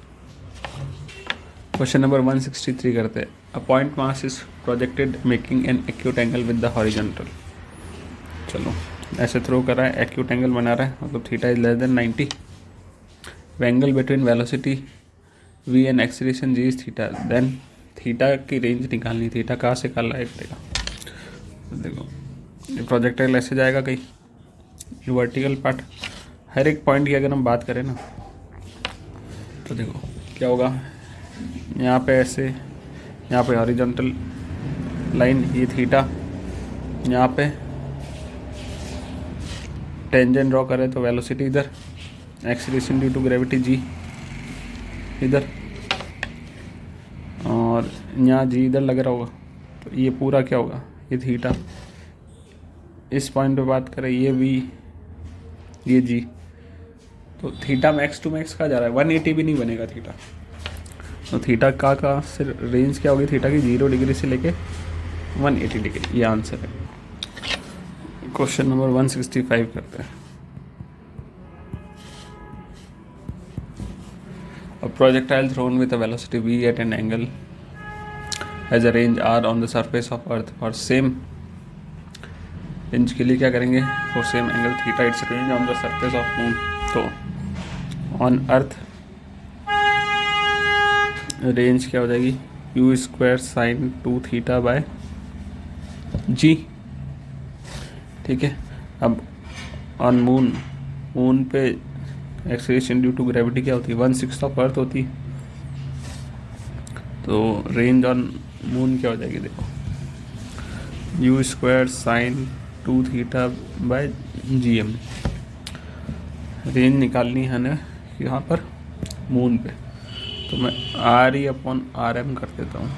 [SPEAKER 1] क्वेश्चन नंबर 163 करते हैं। A point mass is projected making an acute angle with the horizontal. चलो ऐसे थ्रो कर रहा है, एक्यूट एंगल बना रहा है, मतलब theta is less than 90। Angle between velocity v and acceleration g is theta, then theta की रेंज निकालनी, थीटा कहाँ से कहाँ लाएगा। देखो ये प्रोजेक्टाइल ऐसे जाएगा कहीं, ये वर्टिकल पार्ट, हर एक पॉइंट की अगर हम बात करें ना तो देखो क्या होगा, यहाँ पे ऐसे, यहाँ पे हॉरिजॉन्टल लाइन ये थीटा, यहाँ पे टेंजेंट ड्रॉ करें तो वेलोसिटी इधर, acceleration due to gravity g इधर, और यहाँ जी इधर लग रहा होगा, तो ये पूरा क्या होगा, ये थीटा। इस पॉइंट पे बात करें ये v, ये जी, तो थीटा मैक्स टू मैक्स कहाँ जा रहा है, 180 भी नहीं बनेगा थीटा। तो थीटा का से रेंज क्या होगी थीटा की, 0 डिग्री से लेके 180 डिग्री, ये आंसर है। क्वेश्चन नंबर 165 करते हैं। A projectile thrown with a velocity v at an angle has a range r on the surface of earth for same range के लिए क्या करेंगे, for same angle theta its range on the surface of moon। तो on earth range क्या हो जाएगी, u² sin 2 theta by जी। ठीक है, अब ऑन मून पे एक्सेलरेशन ड्यू टू ग्रेविटी क्या होती है, 1/6 ऑफ अर्थ होती है, तो रेंज ऑन मून क्या हो जाएगी, देखो u² sin 2 theta bye gm। Range निकालनी है ना यहाँ पर मून पे, तो मैं RE/RM कर देता हूँ,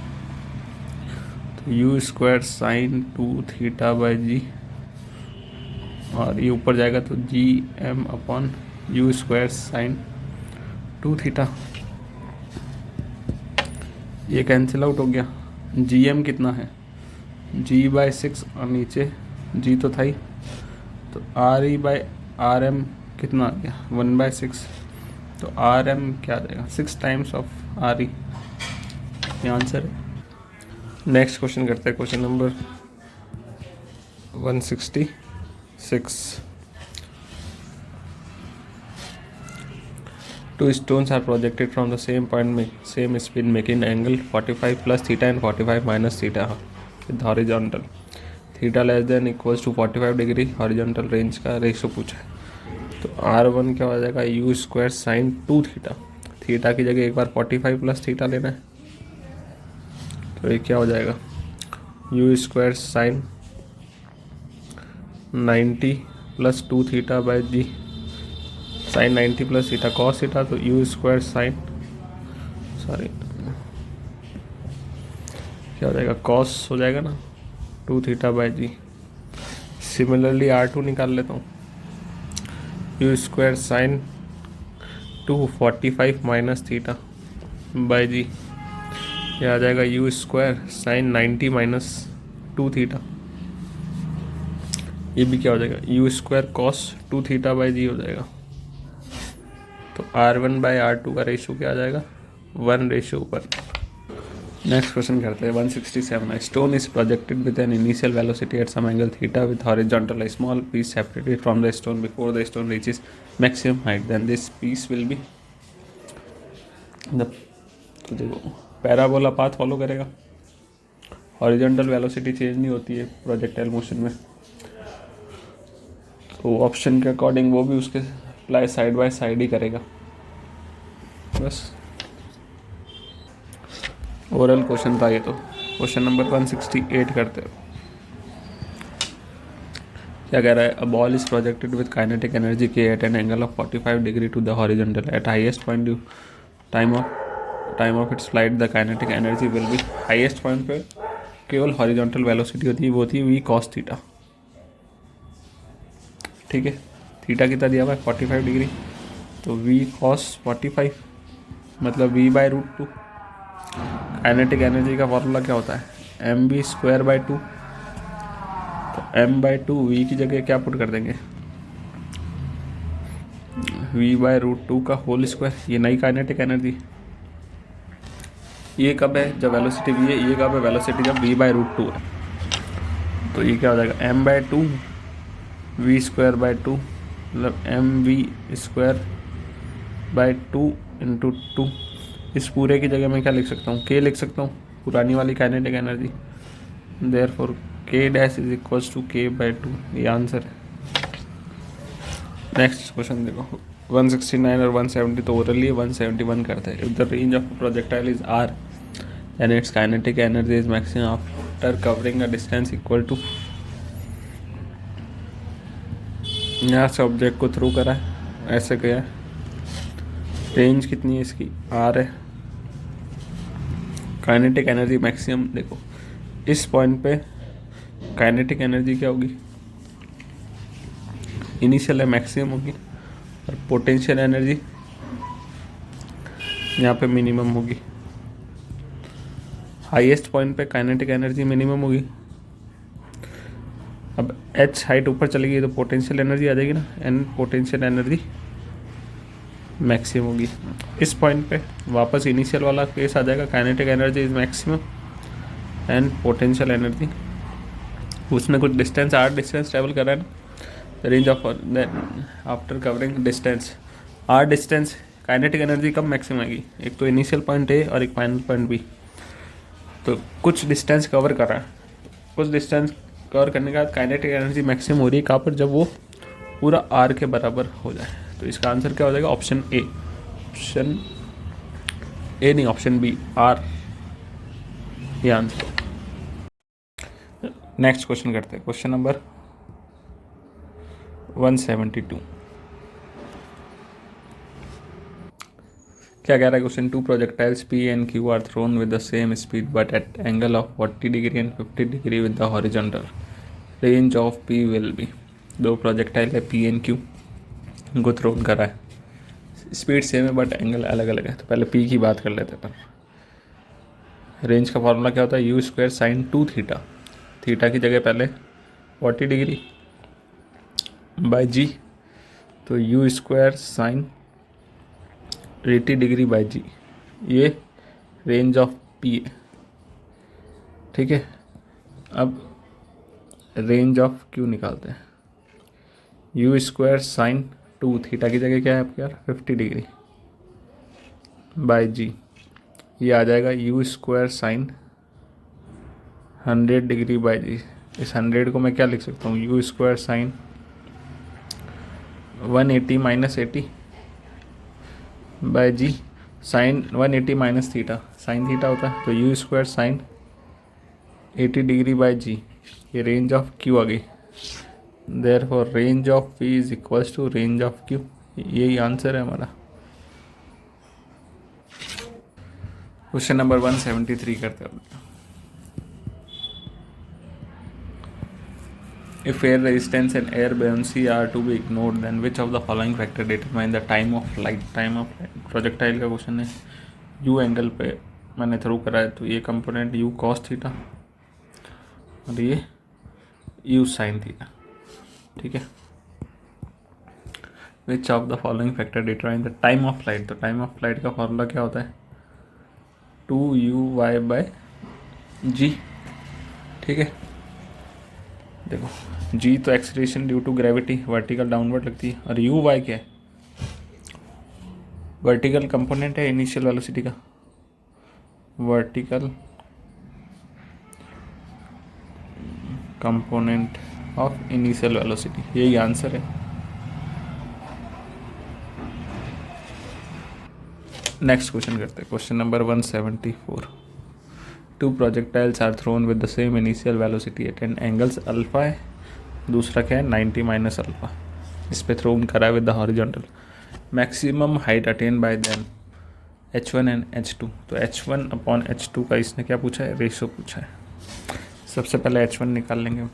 [SPEAKER 1] तो u² sin 2 थीटा बाय जी, और ये ऊपर जाएगा तो gm/u² sin 2 थीटा, ये कैंसिल आउट हो गया। gm कितना है, g/6 और नीचे g तो था ही, तो RE/RM कितना आ गया, 1/6, तो RM क्या आ जाएगा, 6 टाइम्स ऑफ RE, ये आंसर है। नेक्स्ट क्वेश्चन करते हैं, question number 166। Two stones are projected from the same point, same speed, making angle 45 plus theta and 45 minus theta with horizontal. Theta less than equals to 45 degree, horizontal range का ratio पूछा है। तो R1 क्या हो जाएगा, u² sin 2 theta, theta की जगह एक बार 45 प्लस थीटा लेना है, तो ये क्या हो जाएगा, u² sin 90 plus 2 theta by G, sine 90 plus theta cos theta, तो u² sin, सॉरी क्या हो जाएगा, कॉस हो जाएगा ना 2 theta by ji. Similarly R2 निकाल लेता हूँ, u² sin 245 minus theta by G, ये आ जाएगा u² sin 90 माइनस 2 थीटा, ये भी क्या हो जाएगा, u² cos 2 थीटा बाय जी हो जाएगा। तो R1/R2 का रेशो क्या आ जाएगा, 1:1। नेक्स्ट क्वेश्चन करते हैं 167। Stone is projected with an initial velocity at some angle theta with horizontal small piece separated from the stone before the stone reaches maximum height, then this piece will be the, तो देखो parabola path follow करेगा, horizontal velocity change नहीं होती है projectile motion में, तो option के according वो भी उसके अप्लाई साइड बाय साइड ही करेगा। बस ओरल क्वेश्चन था ये। तो क्वेश्चन नंबर 168 करते हैं। क्या कह रहा है, a ball is projected with kinetic energy K at an angle of 45 degree to the horizontal at highest point due time of its flight the kinetic energy will be, highest point पे केवल horizontal velocity होती है, वो होती है v cos theta. ठीक है, theta कितना दिया हुआ है 45 डिग्री, तो v cos 45 मतलब v/√2। काइनेटिक एनर्जी का फॉर्मूला क्या होता है, mv²/2, तो m/2 v की जगह क्या पुट कर देंगे, v/√2 का होल स्क्वायर। ये नई काइनेटिक एनर्जी, ये कब है जब वेलोसिटी v है, ये कब है वेलोसिटी जब v/√2 है, तो ये क्या हो जाएगा m/2 v²/2 मतलब mv²/2 × 2। इस पूरे की जगह मैं क्या लिख सकता हूँ, k लिख सकता हूँ, पुरानी वाली kinetic energy, therefore k dash is equals to k/2, ये आंसर है। नेक्स्ट क्वेश्चन देखो 169 और 170 तो ओरली 171 करते हैं। If the range of projectile is r and its kinetic energy is maximum after covering a distance equal to, यहाँ से object को थ्रू करा है, ऐसे गया है, रेंज कितनी है इसकी r है, काइनेटिक एनर्जी मैक्सिमम, देखो इस पॉइंट पे काइनेटिक एनर्जी क्या होगी, इनिशियल है मैक्सिमम होगी, और पोटेंशियल एनर्जी यहाँ पे मिनिमम होगी। हाईएस्ट पॉइंट पे काइनेटिक एनर्जी मिनिमम होगी, अब h हाइट ऊपर चलेगी तो पोटेंशियल एनर्जी आ जाएगी ना, एंड पोटेंशियल एनर्जी मैक्सिमम होगी। इस पॉइंट पे वापस इनिशियल वाला केस आ जाएगा, kinetic energy is maximum and potential energy, उसने कुछ डिस्टेंस r डिस्टेंस ट्रेवल कर रहा है ना, range of after covering distance r distance, kinetic energy कब मैक्सिमम आएगी, एक तो इनिशियल पॉइंट A और एक फाइनल पॉइंट B, तो कुछ डिस्टेंस कवर कर रहा है, कुछ डिस्टेंस कवर करने के बाद काइनेटिक एनर्जी मैक्सिमम हो रही है कहाँ पर, जब वो पूरा r के बराबर हो जाए, तो इसका आंसर क्या हो जाएगा, ऑप्शन A नहीं ऑप्शन B r, ये आंसर। नेक्स्ट क्वेश्चन करते हैं, क्वेश्चन नंबर 172। क्या कह रहा है क्वेश्चन, 2 projectiles P and Q are thrown with the same speed but at angle of 40 degree and 50 degree with the horizontal, range of P will be. दो projectile है P and Q, इनको thrown करा है, स्पीड सेम है but angle अलग अलग है, तो पहले P की बात कर लेते हैं। पर रेंज का फॉर्मूला क्या होता है, u² sin 2 थीटा, थीटा की जगह पहले 40 डिग्री बाय g, तो u² sin 80 degree by g, ये रेंज ऑफ P है। ठीक है, अब रेंज ऑफ Q निकालते हैं, u² sin 2 थीटा की जगह क्या है आपके यार 50 डिग्री बाय g, ये आ जाएगा u² sin 100 degree by g। इस 100 को मैं क्या लिख सकता हूँ, u² sin 180 minus 80 by g, sine 180 minus theta, sine theta होता है, तो u² sin 80 degree by g, ये रेंज ऑफ Q आ गई, therefore range of P is equals to range of Q, यही आंसर है हमारा। क्वेश्चन नंबर 173 करते हैं। If air resistance and air buoyancy are to be ignored, then which of the following factor determine the time of flight? Time of projectile का question है, u angle पे मैंने through करा है, तो ये कंपोनेंट u cos थीटा और ये u sin थीटा। ठीक है, which of the following factor determine the time of flight. तो टाइम ऑफ फ्लाइट का फॉर्मूला क्या होता है, 2u/g। ठीक है, देखो g तो acceleration due to gravity vertical downward लगती है, और u y क्या है, वर्टिकल कंपोनेंट है इनिशियल वेलोसिटी का, vertical component of initial velocity, यही आंसर है। नेक्स्ट क्वेश्चन करते हैं, question number 174। Two projectiles are thrown with the same initial velocity at an angles alpha है, दूसरा क्या है 90 माइनस अल्फा, इस पे थ्रोन करा है with the horizontal. Maximum height attain bye them h1 and h2। तो h1 अपॉन h2 का इसने क्या पूछा है, रेशो पूछा है। सबसे पहले h1 निकाल लेंगे।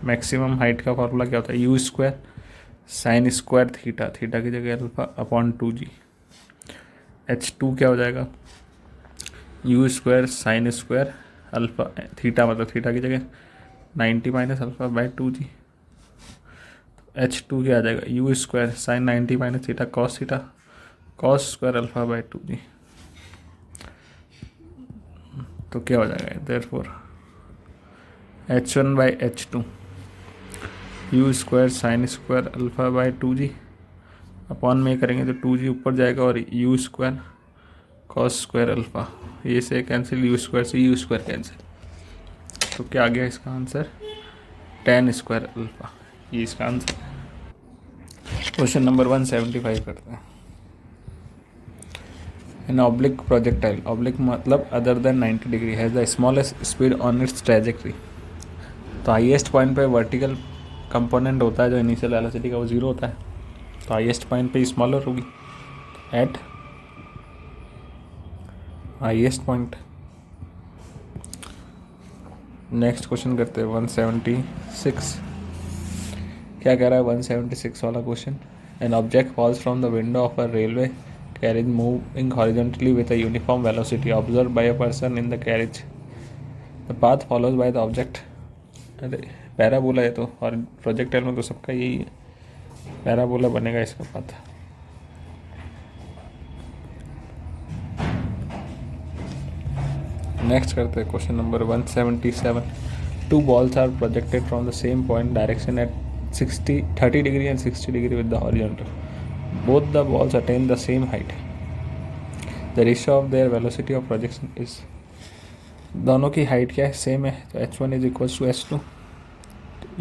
[SPEAKER 1] मैक्सिमम हाइट का फॉर्मूला क्या होता है, u square sine square theta, theta की जगह अल्फा अपॉन 2g। h2 क्या हो जाएगा, u square sine square alpha theta, मतलब थीटा की जगह 90 minus alpha by 2g। h2 क्या आ जाएगा, u square sine 90 minus theta cos square alpha by 2g। तो क्या हो जाएगा, therefore h1 by h2 u square sine square alpha by 2g upon में करेंगे तो 2g ऊपर जाएगा, और u square cos square alpha, ये से कैंसिल, u स्क्वायर से u स्क्वायर कैंसिल, तो क्या आ गया इसका आंसर, tan स्क्वायर अल्फा, ये इसका आंसर है। क्वेश्चन नंबर 175 करते हैं। एन ऑब्लिक प्रोजेक्टाइल, ऑब्लिक मतलब other than 90 degree, has the smallest speed on it's trajectory. तो हाईएस्ट पॉइंट पे वर्टिकल कंपोनेंट होता है जो इनिशियल वेलोसिटी का, वो 0 होता है, तो हाईएस्ट पॉइंट पे स्मॉलर होगी eight highest point. Next question करते हैं 176। क्या कह रहा है 176 वाला question, an object falls from the window of a railway carriage moving horizontally with a uniform velocity observed by a person in the carriage. The path followed by the object, अरे parabola है तो, और projectile में तो सबका यही है, parabola बनेगा इसका पाथ। नेक्स्ट करते हैं question number 177। Two balls are projected from the same point direction at 30 degree and 60 degree with the horizontal. Both the balls attain the same height. The ratio of their velocity of projection is, दोनों की height क्या है, same है, तो h1 is equal to h2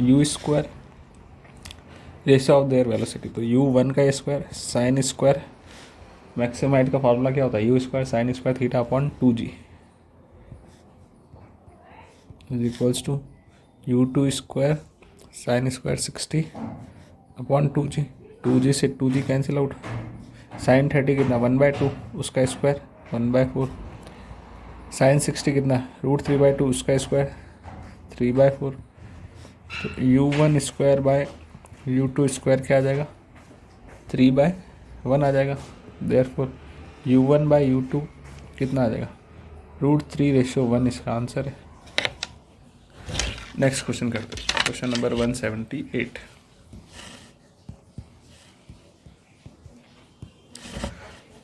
[SPEAKER 1] u square ratio of their velocity, तो u1 का square sine square, maximum height का formula क्या होता है, u square sine square theta upon 2g is equals to u2 square sine square 60 upon 2g। 2g से 2g cancel out, sign 30 कितना 1/2 उसका square 1/4, sign 60 कितना √3/2 उसका स्क्वायर 3/4, तो u1 square by u2 square क्या आ जाएगा 3/1 आ जाएगा। देयरफॉर u1 बाय u2 कितना आ जाएगा √3:1, इसका आंसर है। नेक्स्ट क्वेश्चन करते हैं, question number 178।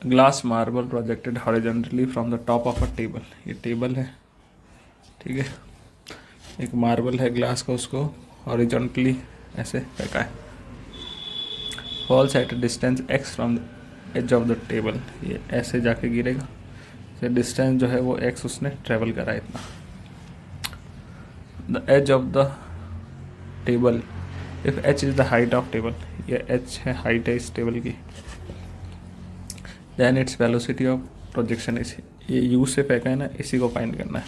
[SPEAKER 1] Glass marble projected horizontally from the top of a table, ये टेबल है, ठीक है, एक मार्बल है ग्लास का, उसको हॉरिजॉन्टली ऐसे फेंका है, falls at distance x from the edge of the table, ये ऐसे जाके गिरेगा, तो डिस्टेंस जो है वो x उसने ट्रेवल करा है इतना। The edge of the table if h is the height of table, ये h है, हाइट है इस टेबल की, then its velocity of projection is, ये u से फेंका है ना, इसी को फाइंड करना है।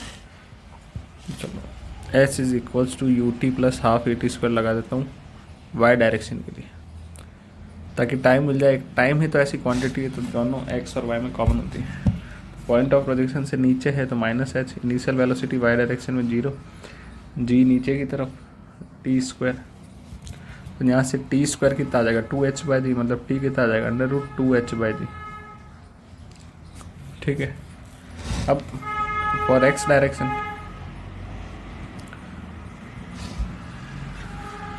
[SPEAKER 1] चलो s is equals to ut plus half A T square लगा देता हूँ y डायरेक्शन के लिए, ताकि टाइम मिल जाए। टाइम ही तो ऐसी क्वांटिटी है, तो दोनों x और y में कॉमन होती है। पॉइंट ऑफ प्रोजेक्शन से नीचे है तो -h, initial velocity y direction में 0, g नीचे की तरफ t स्क्वायर, तो यहाँ से t स्क्वायर कितना आ जाएगा 2h/g, मतलब t कितना आ जाएगा √2h/g, ठीक है। अब for x direction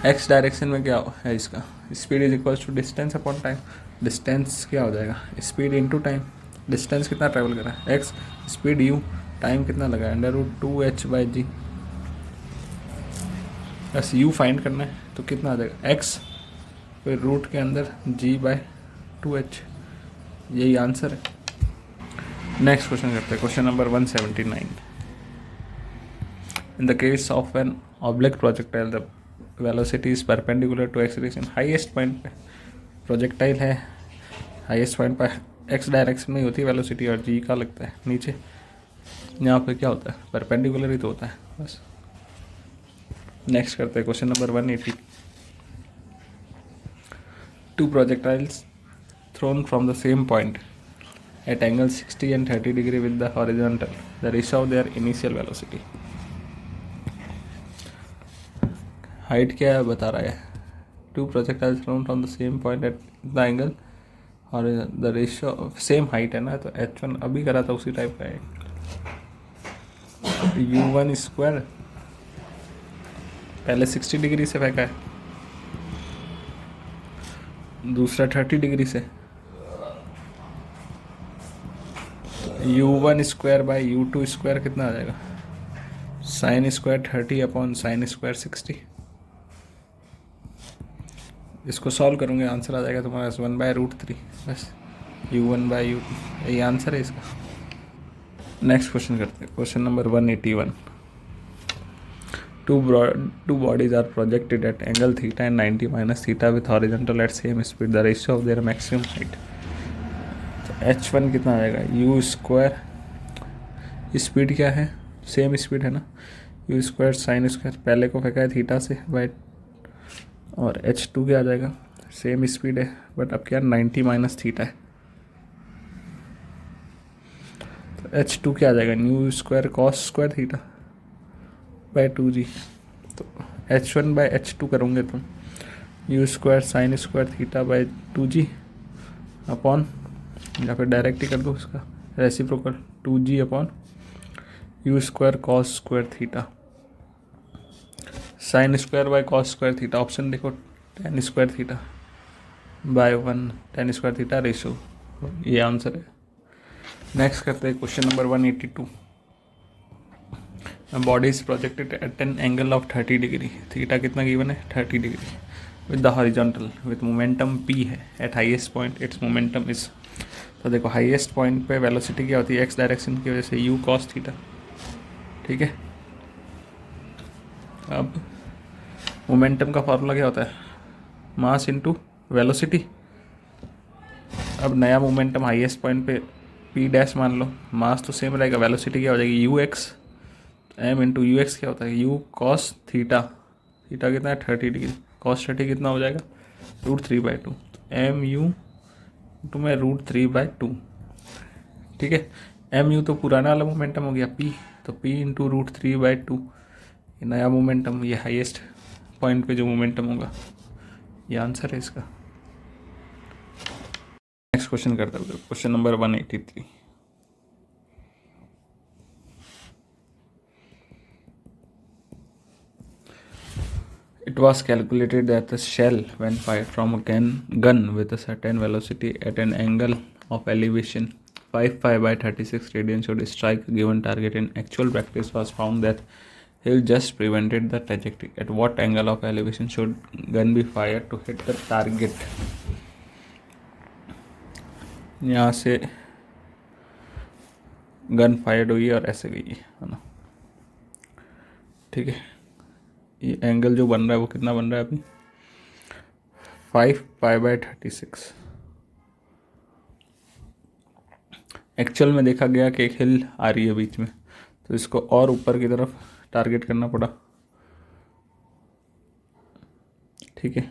[SPEAKER 1] x direction में क्या है इसका, speed is equal to distance upon time. Distance क्या हो जाएगा, स्पीड इंटू टाइम। डिस्टेंस कितना ट्रैवल करा है एक्स, स्पीड यू, टाइम कितना लगा √2h/g। बस यू फाइंड करना है तो कितना आ जाएगा एक्स, फिर रूट के अंदर g/2h। यही आंसर है। नेक्स्ट क्वेश्चन करते हैं, question number 179। In the case of an object projectile the velocity is perpendicular to x direction. Highest point पे प्रोजेक्टाइल है, हाईएस्ट पॉइंट पर एक्स डायरेक्शन में ही होती है वेलोसिटी, और जी का लगता है नीचे। यहाँ पे क्या होता है, परपेंडिकुलर ही तो होता है बस। नेक्स्ट करते हैं question number 180। Two projectiles thrown from the same point at angle 60 and 30 degree with the horizontal, the ratio of their initial velocity। Height क्या बता रहा है, two projectiles thrown from the same point at the angle और the ratio same height है ना, तो h1 अभी करा था उसी टाइप का है। u1 स्क्वायर पहले 60 डिग्री से फेंका है, दूसरा 30 डिग्री से। u1 square by u2 square कितना आ जाएगा, sine square 30 upon sine square 60। इसको सॉल्व करूँगे आंसर आ जाएगा तुम्हारा 1/√3। बस u1/u2 यही आंसर है इसका। नेक्स्ट क्वेश्चन करते हैं, question number 181। Two bodies are projected at angle theta and 90 minus theta with horizontal at same speed. The ratio of their maximum height। तो h1 कितना आ जाएगा, u स्क्वायर, स्पीड क्या है, सेम स्पीड है ना, u स्क्वायर साइन स्क्वायर, पहले को फेंका है थीटा से बाई, और h2 क्या आ जाएगा, सेम स्पीड है बट अब क्या 90 माइनस थीटा है, तो h2 क्या आ जाएगा, new square cos square theta by 2g। तो h1/h2 करोगे तुम, u square sine square theta by 2g upon, या फिर डायरेक्ट ही कर दो इसका reciprocal, 2g upon u square cos square theta, sine square by cos square theta, option देखो tan square theta by 1 tan square theta ratio, ये answer है। Next करते हैं question number 182। Body is projected at an angle of 30 degree, theta कितना given है 30 degree, with the horizontal with momentum p है, eight highest point it's momentum is. तो देखो highest point पे वेलोसिटी क्या होती है, एक्स डायरेक्शन की वजह से u cos थीटा, ठीक है। अब मोमेंटम का फॉर्मूला क्या होता है, मास इनटू वेलोसिटी। अब नया मोमेंटम हाईएस्ट पॉइंट पे p डैश मान लो, मास तो सेम रहेगा, वेलोसिटी क्या हो जाएगी ux, m into you x क्या होता है u cos थीटा, थीटा कितना है 30 डिग्री, cos 30 कितना हो जाएगा √3/2, m u टू में √3/2, ठीक है। m u तो पुराना वाला मोमेंटम हो गया p, तो p इंटू √3/2, ये नया मोमेंटम, ये हाईएस्ट पॉइंट पे जो मोमेंटम होगा, ये आंसर है इसका। नेक्स्ट क्वेश्चन करते हैं, question number 183। It was calculated that the shell, when fired from a gun with a certain velocity at an angle of elevation 55/36 radians, should strike a given target. In actual practice, was found that Hill just prevented the trajectory. At what angle of elevation should gun be fired to hit the target? यहाँ से gun fired हुई और ऐसे गई है ना, ठीक है। ये एंगल जो बन रहा है वो कितना बन रहा है अभी 5π/36। एक्चुअल में देखा गया कि एक हिल आ रही है बीच में, तो इसको और ऊपर की तरफ टारगेट करना पड़ा, ठीक है,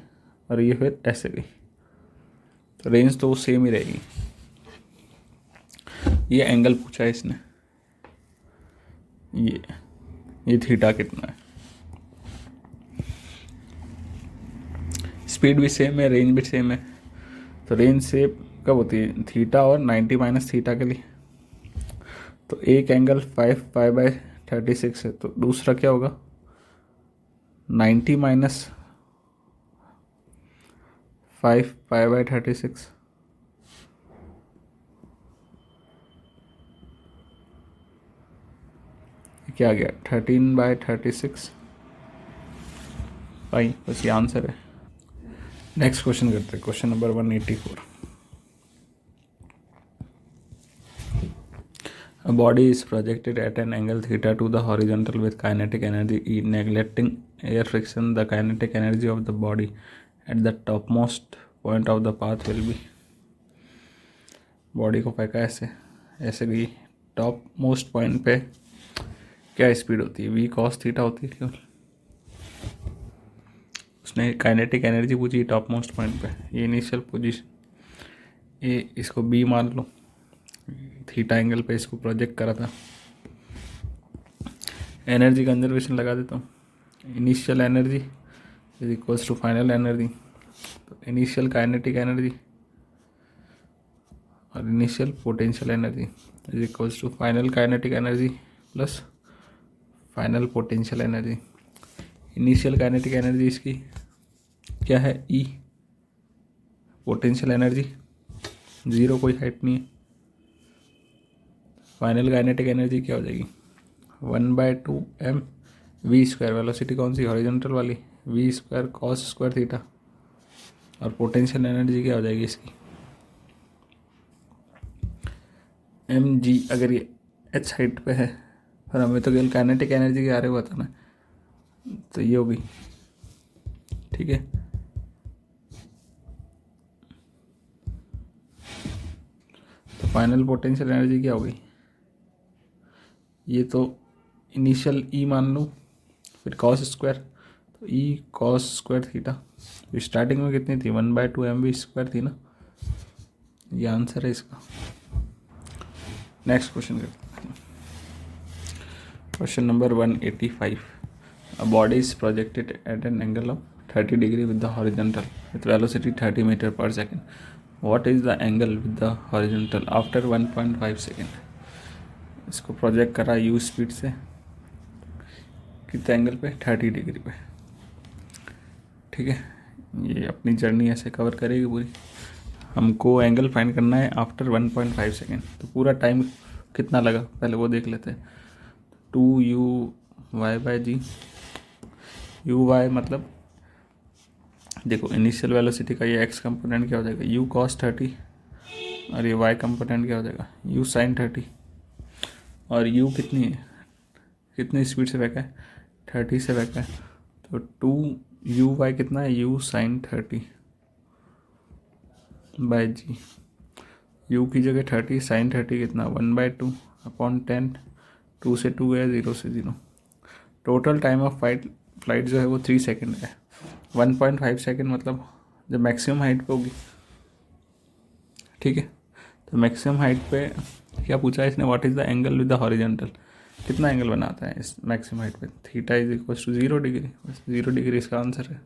[SPEAKER 1] और ये फिर ऐसे गई, तो रेंज तो वो सेम ही रहेगी। ये एंगल पूछा है इसने, ये थीटा कितना है, स्पीड भी सेम है, रेंज भी सेम है, तो रेंज से कब होती है थीटा और 90 माइनस थीटा के लिए, तो एक एंगल 5π/36 है, तो दूसरा क्या होगा 90 माइनस 5 पाई/36। क्या आ गया 13/36 पाई, बस ये आंसर है। नेक्स्ट क्वेश्चन करते हैं, question number 184। A body is projected at an angle theta to the horizontal with kinetic energy E. Neglecting air friction, the kinetic energy of the body at the topmost point of the path will be। Body को फेंका ऐसे, ऐसे गई, top most point पे क्या speed होती है? v cos theta होती है केवल। उसने काइनेटिक एनर्जी पूछी टॉप मोस्ट पॉइंट पे, ये इनिशियल पोजीशन, ये इसको b मान लो, थीटा एंगल पे इसको प्रोजेक्ट करा था। एनर्जी कंजर्वेशन लगा देता हूँ, initial energy is equals to final energy. तो इनिशियल काइनेटिक एनर्जी और initial potential energy is equals to final kinetic energy plus final potential energy. Initial kinetic energy इसकी क्या है? ई। पोटेंशियल एनर्जी ज़ीरो, कोई height नहीं है। Final kinetic energy क्या हो जाएगी? 1/2m v²। वेलोसिटी कौन सी? हॉरिजॉन्टल वाली, v² cos² थीटा। और पोटेंशियल एनर्जी क्या हो जाएगी इसकी? mg। अगर ये h हाइट पे है, और हमें तो केवल काइनेटिक एनर्जी के बारे में बताना है, तो ये होगी, ठीक है। तो फाइनल पोटेंशियल एनर्जी क्या होगी? ये तो इनिशियल ई मान लो, फिर cos², तो ई cos² थीटा। तो स्टार्टिंग में कितनी थी? 1/2mv² थी ना, ये आंसर है इसका। नेक्स्ट क्वेश्चन करते हैं, question number 185। A body is projected at an angle of 30 degree with the horizontal with velocity 30 meter per second. What is the angle with the horizontal after 1.5 second? इसको project करा u speed से कितने angle पे? 30 degree पे, ठीक है। ये अपनी जर्नी ऐसे कवर करेगी पूरी। हमको एंगल फाइंड करना है आफ्टर 1.5 सेकेंड। तो पूरा टाइम कितना लगा पहले वो देख लेते हैं। 2u/g। u/y मतलब देखो, इनिशियल वेलोसिटी का ये x कंपोनेंट क्या हो जाएगा? u cos 30, और ये y कंपोनेंट क्या हो जाएगा? u sin 30। और u कितनी है, कितनी स्पीड से फेंका है? 30 से फेंका है। तो 2u/y कितना है? u sin 30/g। u की जगह 30, sin 30 कितना? 1/2/10। 2 से 2 है, 0 से 0। टोटल टाइम ऑफ फ्लाइट जो है वो 3 सेकेंड है। 1.5 सेकेंड मतलब जब मैक्सिमम हाइट पे होगी, ठीक है। तो मैक्सिमम हाइट पे क्या पूछा है इसने? What is the angle with the horizontal? कितना एंगल बनाता है इस मैक्सिमम हाइट पे? Theta is equal to 0 degree. बस 0 डिग्री इसका आंसर है।